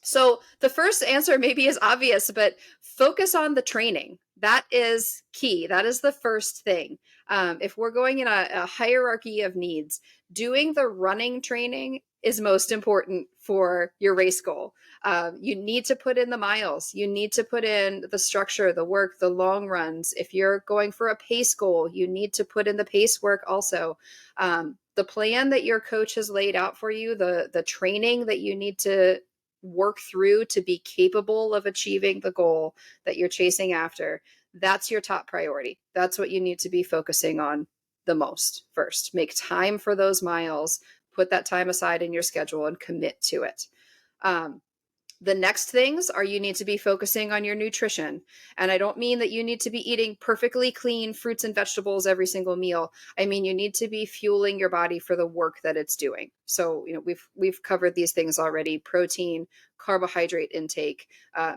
So the first answer maybe is obvious, but focus on the training. That is key. That is the first thing. If we're going in a hierarchy of needs, doing the running training is most important for your race goal. You need to put in the miles. You need to put in the structure, the work, the long runs. If you're going for a pace goal, you need to put in the pace work also. The plan that your coach has laid out for you, the training that you need to work through to be capable of achieving the goal that you're chasing after, that's your top priority. That's what you need to be focusing on the most first. Make time for those miles, put that time aside in your schedule and commit to it. The next things are, you need to be focusing on your nutrition. And I don't mean that you need to be eating perfectly clean fruits and vegetables every single meal. I mean, you need to be fueling your body for the work that it's doing. So, we've covered these things already: protein, carbohydrate intake,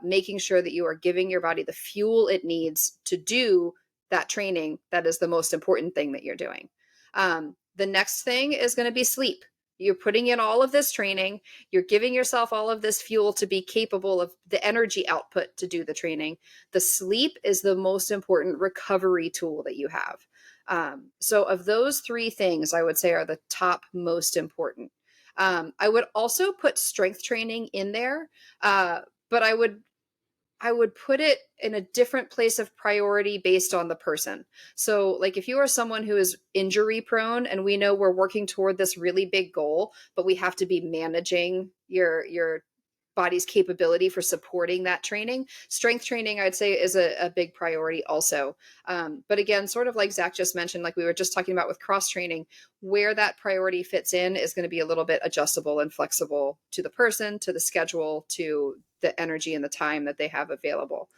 making sure that you are giving your body the fuel it needs to do that training. That is the most important thing that you're doing. The next thing is going to be sleep. You're putting in all of this training. You're giving yourself all of this fuel to be capable of the energy output to do the training. The sleep is the most important recovery tool that you have. So of those three things, I would say are the top most important. I would also put strength training in there, but I would put it in a different place of priority based on the person. So like if you are someone who is injury prone and we know we're working toward this really big goal, but we have to be managing your body's capability for supporting that training, strength training, I'd say, is a big priority also. But again, sort of like Zach just mentioned, like we were just talking about with cross training, where that priority fits in is going to be a little bit adjustable and flexible to the person, to the schedule, to the energy and the time that they have available.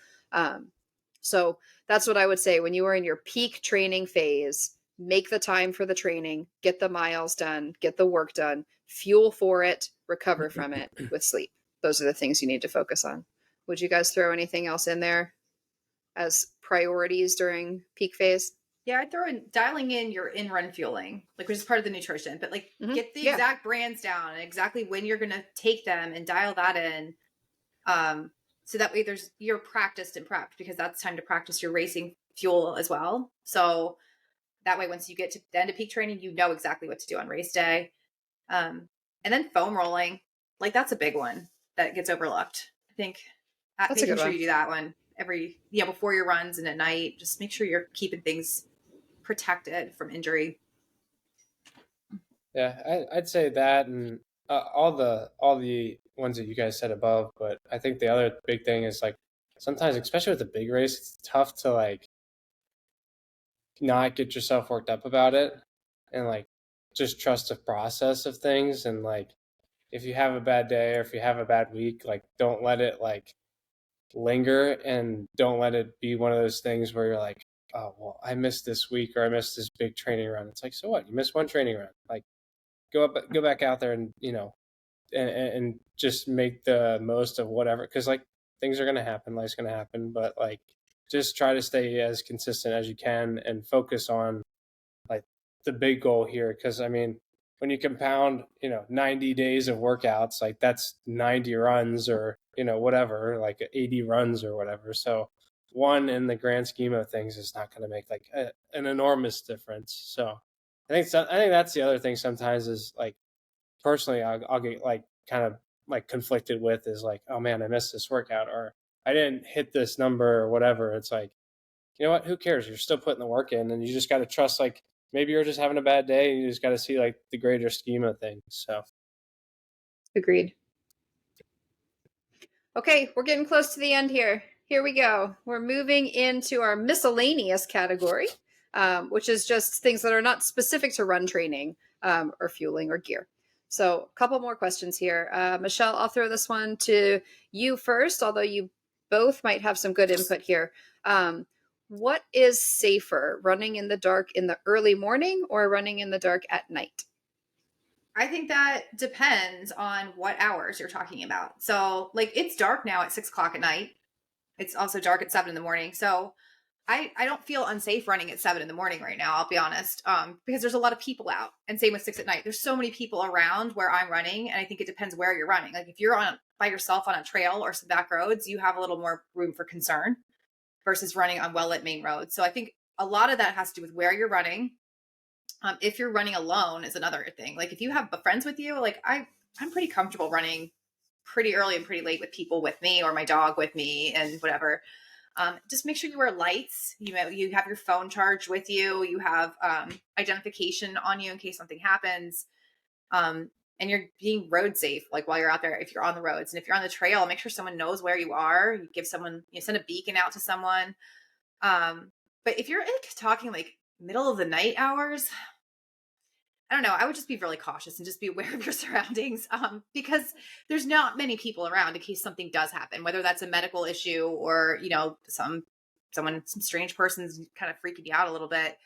So that's what I would say. When you are in your peak training phase, make the time for the training, get the miles done, get the work done, fuel for it, recover from it with sleep. Those are the things you need to focus on. Would you guys throw anything else in there as priorities during peak phase? Yeah, I'd throw in dialing in your in-run fueling, like, which is part of the nutrition, but like get the exact brands down and exactly when you're going to take them and dial that in. So that way you're practiced and prepped, because that's time to practice your racing fuel as well. So that way, once you get to the end of peak training, you know exactly what to do on race day. And then foam rolling, like that's a big one that gets overlooked. I think That's making sure you do that one before your runs and at night. Just make sure you're keeping things protected from injury. Yeah, I'd say that, and all the ones that you guys said above. But I think the other big thing is like sometimes, especially with a big race, it's tough to like not get yourself worked up about it and like just trust the process of things. And like if you have a bad day or if you have a bad week, like don't let it like linger, and don't let it be one of those things where you're like, oh well, I missed this week or I missed this big training run. It's like, so what? You missed one training run. Like go back out there and and just make the most of whatever, because like things are going to happen, life's going to happen, but like just try to stay as consistent as you can and focus on like the big goal here. Because I mean, when you compound 90 days of workouts, like that's 90 runs or whatever, like 80 runs or whatever. So one in the grand scheme of things is not going to make like an enormous difference. So I think that's the other thing sometimes is like, personally, I'll get like kind of like conflicted with is like, oh man, I missed this workout or I didn't hit this number or whatever. It's like, you know what, who cares? You're still putting the work in, and you just got to trust, like maybe you're just having a bad day and you just got to see like the greater scheme of things. So Agreed. Okay, we're getting close to the end here. Here we go. We're moving into our miscellaneous category, which is just things that are not specific to run training or fueling or gear. So a couple more questions here. Michelle, I'll throw this one to you first, although you both might have some good input here. What is safer, running in the dark in the early morning or running in the dark at night? I think that depends on what hours you're talking about. So like it's dark now at 6 o'clock at night. It's also dark at 7 in the morning. So I don't feel unsafe running at 7 in the morning right now, I'll be honest, because there's a lot of people out. And same with 6 at night. There's so many people around where I'm running. And I think it depends where you're running. Like if you're by yourself on a trail or some back roads, you have a little more room for concern versus running on well-lit main roads. So I think a lot of that has to do with where you're running. If you're running alone is another thing. Like if you have friends with you, like I'm pretty comfortable running pretty early and pretty late with people with me or my dog with me and whatever. Just make sure you wear lights. You have your phone charged with you. You have identification on you in case something happens. And you're being road safe, like while you're out there, if you're on the roads. And if you're on the trail, make sure someone knows where you are. You give someone, send a beacon out to someone. But if you're like talking like middle of the night hours, I don't know. I would just be really cautious and just be aware of your surroundings because there's not many people around in case something does happen, whether that's a medical issue or, some strange person's kind of freaking you out a little bit.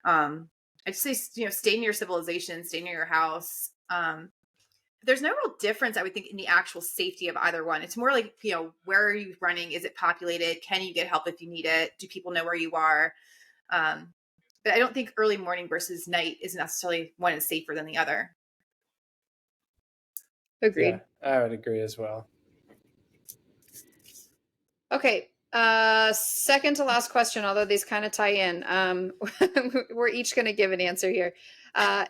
I'd say, stay near civilization, stay near your house. There's no real difference, I would think, in the actual safety of either one. It's more like, where are you running? Is it populated? Can you get help if you need it? Do people know where you are? But I don't think early morning versus night is necessarily one is safer than the other. Agreed. Yeah, I would agree as well. Okay. Second to last question, although these kind of tie in. We're each going to give an answer here.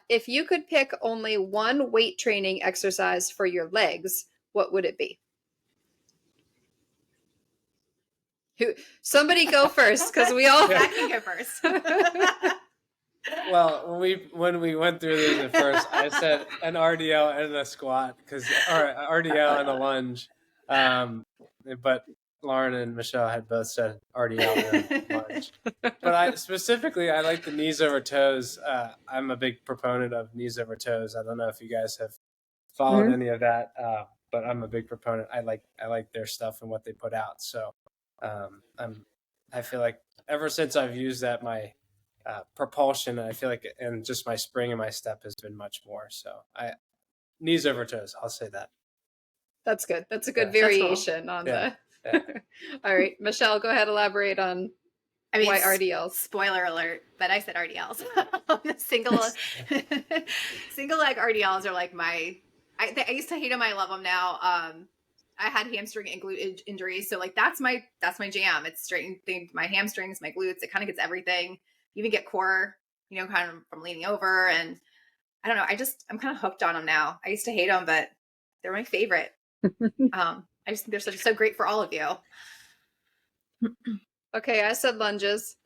If you could pick only one weight training exercise for your legs, what would it be? Somebody go first, because we all I can go first. Well, when we went through these at first, I said an RDL and a squat, or RDL and a lunge. But Lauren and Michelle had both said RDL and lunge. But I like the knees over toes. I'm a big proponent of knees over toes. I don't know if you guys have followed any of that, but I'm a big proponent. I like their stuff and what they put out. So I feel like ever since I've used that, my propulsion, I feel like, and just my spring and my step has been much more. So knees over toes, I'll say that. That's good. That's a good variation on the. Yeah. All right, Michelle, go ahead, elaborate on why RDLs. Spoiler alert, but I said RDLs. single leg RDLs are like I used to hate them. I love them now. I had hamstring and glute injuries, so like that's my jam. It's straightening my hamstrings, my glutes. It kind of gets everything. You even get core, kind of from leaning over. And I don't know. I'm kind of hooked on them now. I used to hate them, but they're my favorite. I just think they're so great for all of you. Okay, I said lunges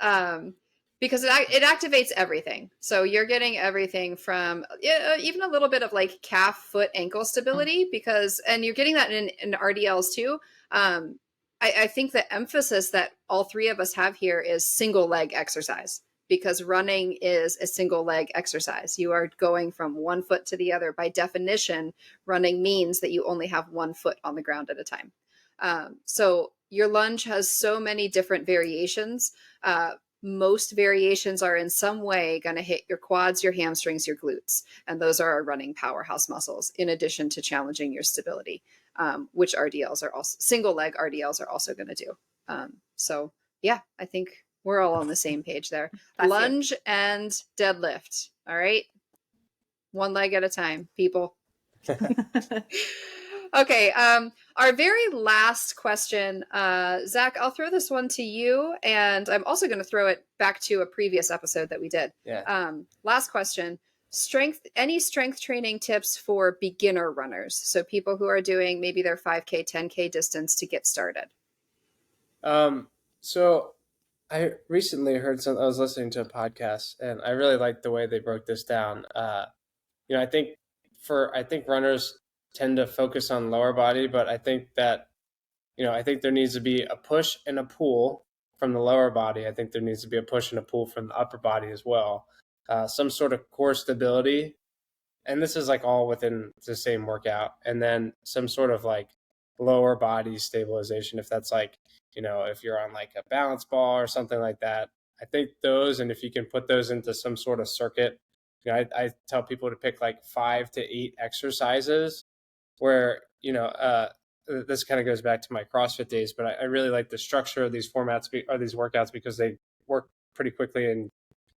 because it activates everything. So you're getting everything from even a little bit of like calf, foot, ankle stability and you're getting that in RDLs too. I think the emphasis that all three of us have here is single leg exercise, because running is a single leg exercise. You are going from one foot to the other. By definition, running means that you only have one foot on the ground at a time. So your lunge has so many different variations. Most variations are in some way going to hit your quads, your hamstrings, your glutes. And those are our running powerhouse muscles, in addition to challenging your stability, which RDLs are also, single leg RDLs are also going to do. So yeah, I think we're all on the same page there. Lunge and deadlift. All right. One leg at a time, people. Okay. Our very last question, Zach, I'll throw this one to you, and I'm also going to throw it back to a previous episode that we did. Yeah. Last question. Any strength training tips for beginner runners? So people who are doing maybe their 5K, 10K distance to get started. So I recently heard I was listening to a podcast, and I really liked the way they broke this down. I think runners tend to focus on lower body, but I think that, I think there needs to be a push and a pull from the lower body. I think there needs to be a push and a pull from the upper body as well. Some sort of core stability. And this is like all within the same workout. And then some sort of like lower body stabilization, if that's like, if you're on like a balance ball or something like that. I think those, and if you can put those into some sort of circuit, I tell people to pick like 5 to 8 exercises where, this kind of goes back to my CrossFit days, but I really like the structure of these formats or these workouts because they work pretty quickly, and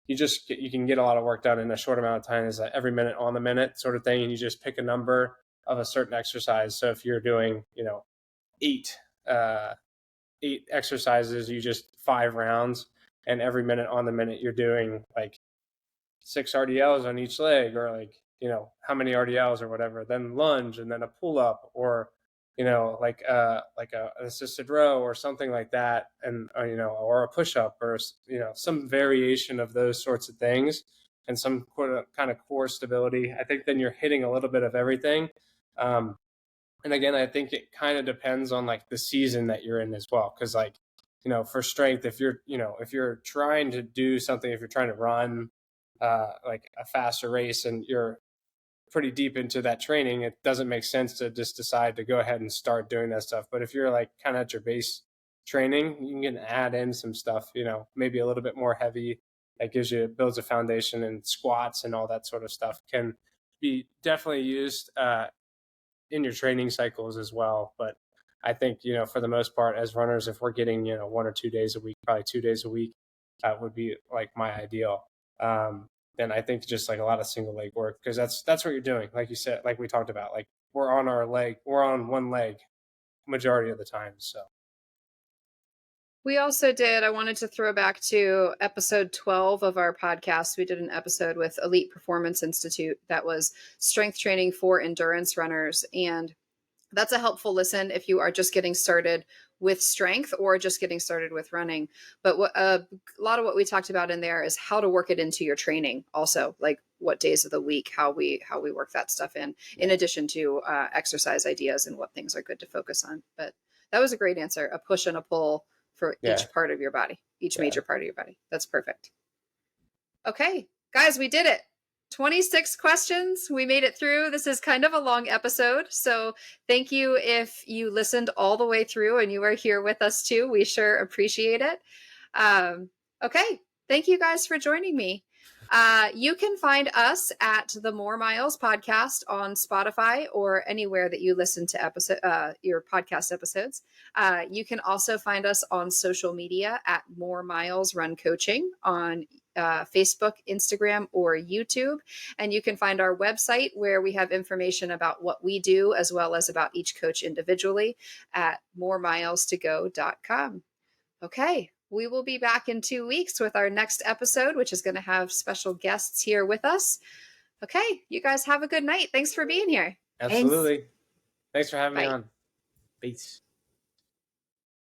you can get a lot of work done in a short amount of time. Is every minute on the minute sort of thing, and you just pick a number of a certain exercise. So if you're doing, 8 exercises, you just 5 rounds, and every minute on the minute you're doing like 6 RDLs on each leg, or like, how many RDLs or whatever, then lunge, and then a pull up, or, like an assisted row or something like that. And, or a push up, or, some variation of those sorts of things, and some kind of core stability. I think then you're hitting a little bit of everything. And again, I think it kind of depends on like the season that you're in as well. Cause like, for strength, if you're trying to do something, if you're trying to run, like a faster race, and you're pretty deep into that training, it doesn't make sense to just decide to go ahead and start doing that stuff. But if you're like kind of at your base training, you can add in some stuff, maybe a little bit more heavy that builds a foundation, and squats and all that sort of stuff can be definitely used in your training cycles as well. But I think, for the most part, as runners, if we're getting, 1 or 2 days a week, probably 2 days a week, would be like my ideal. Then I think just like a lot of single leg work, because that's what you're doing. Like you said, like we talked about, like we're on one leg majority of the time. So we also I wanted to throw back to episode 12 of our podcast. We did an episode with Elite Performance Institute that was strength training for endurance runners. And that's a helpful listen if you are just getting started with strength or just getting started with running. But a lot of what we talked about in there is how to work it into your training also, like what days of the week, how we work that stuff in addition to exercise ideas and what things are good to focus on. But that was a great answer, a push and a pull for each part of your body, each major part of your body. That's perfect. Okay, guys, we did it. 26 questions. We made it through. This is kind of a long episode. So thank you if you listened all the way through and you are here with us too. We sure appreciate it. Okay. Thank you guys for joining me. You can find us at the More Miles podcast on Spotify or anywhere that you listen to your podcast episodes. You can also find us on social media at More Miles Run Coaching on Facebook, Instagram, or YouTube. And you can find our website where we have information about what we do as well as about each coach individually at moremilestogo.com. Okay, we will be back in 2 weeks with our next episode, which is going to have special guests here with us. Okay, you guys have a good night. Thanks for being here. Absolutely. Thanks for having me on. Peace.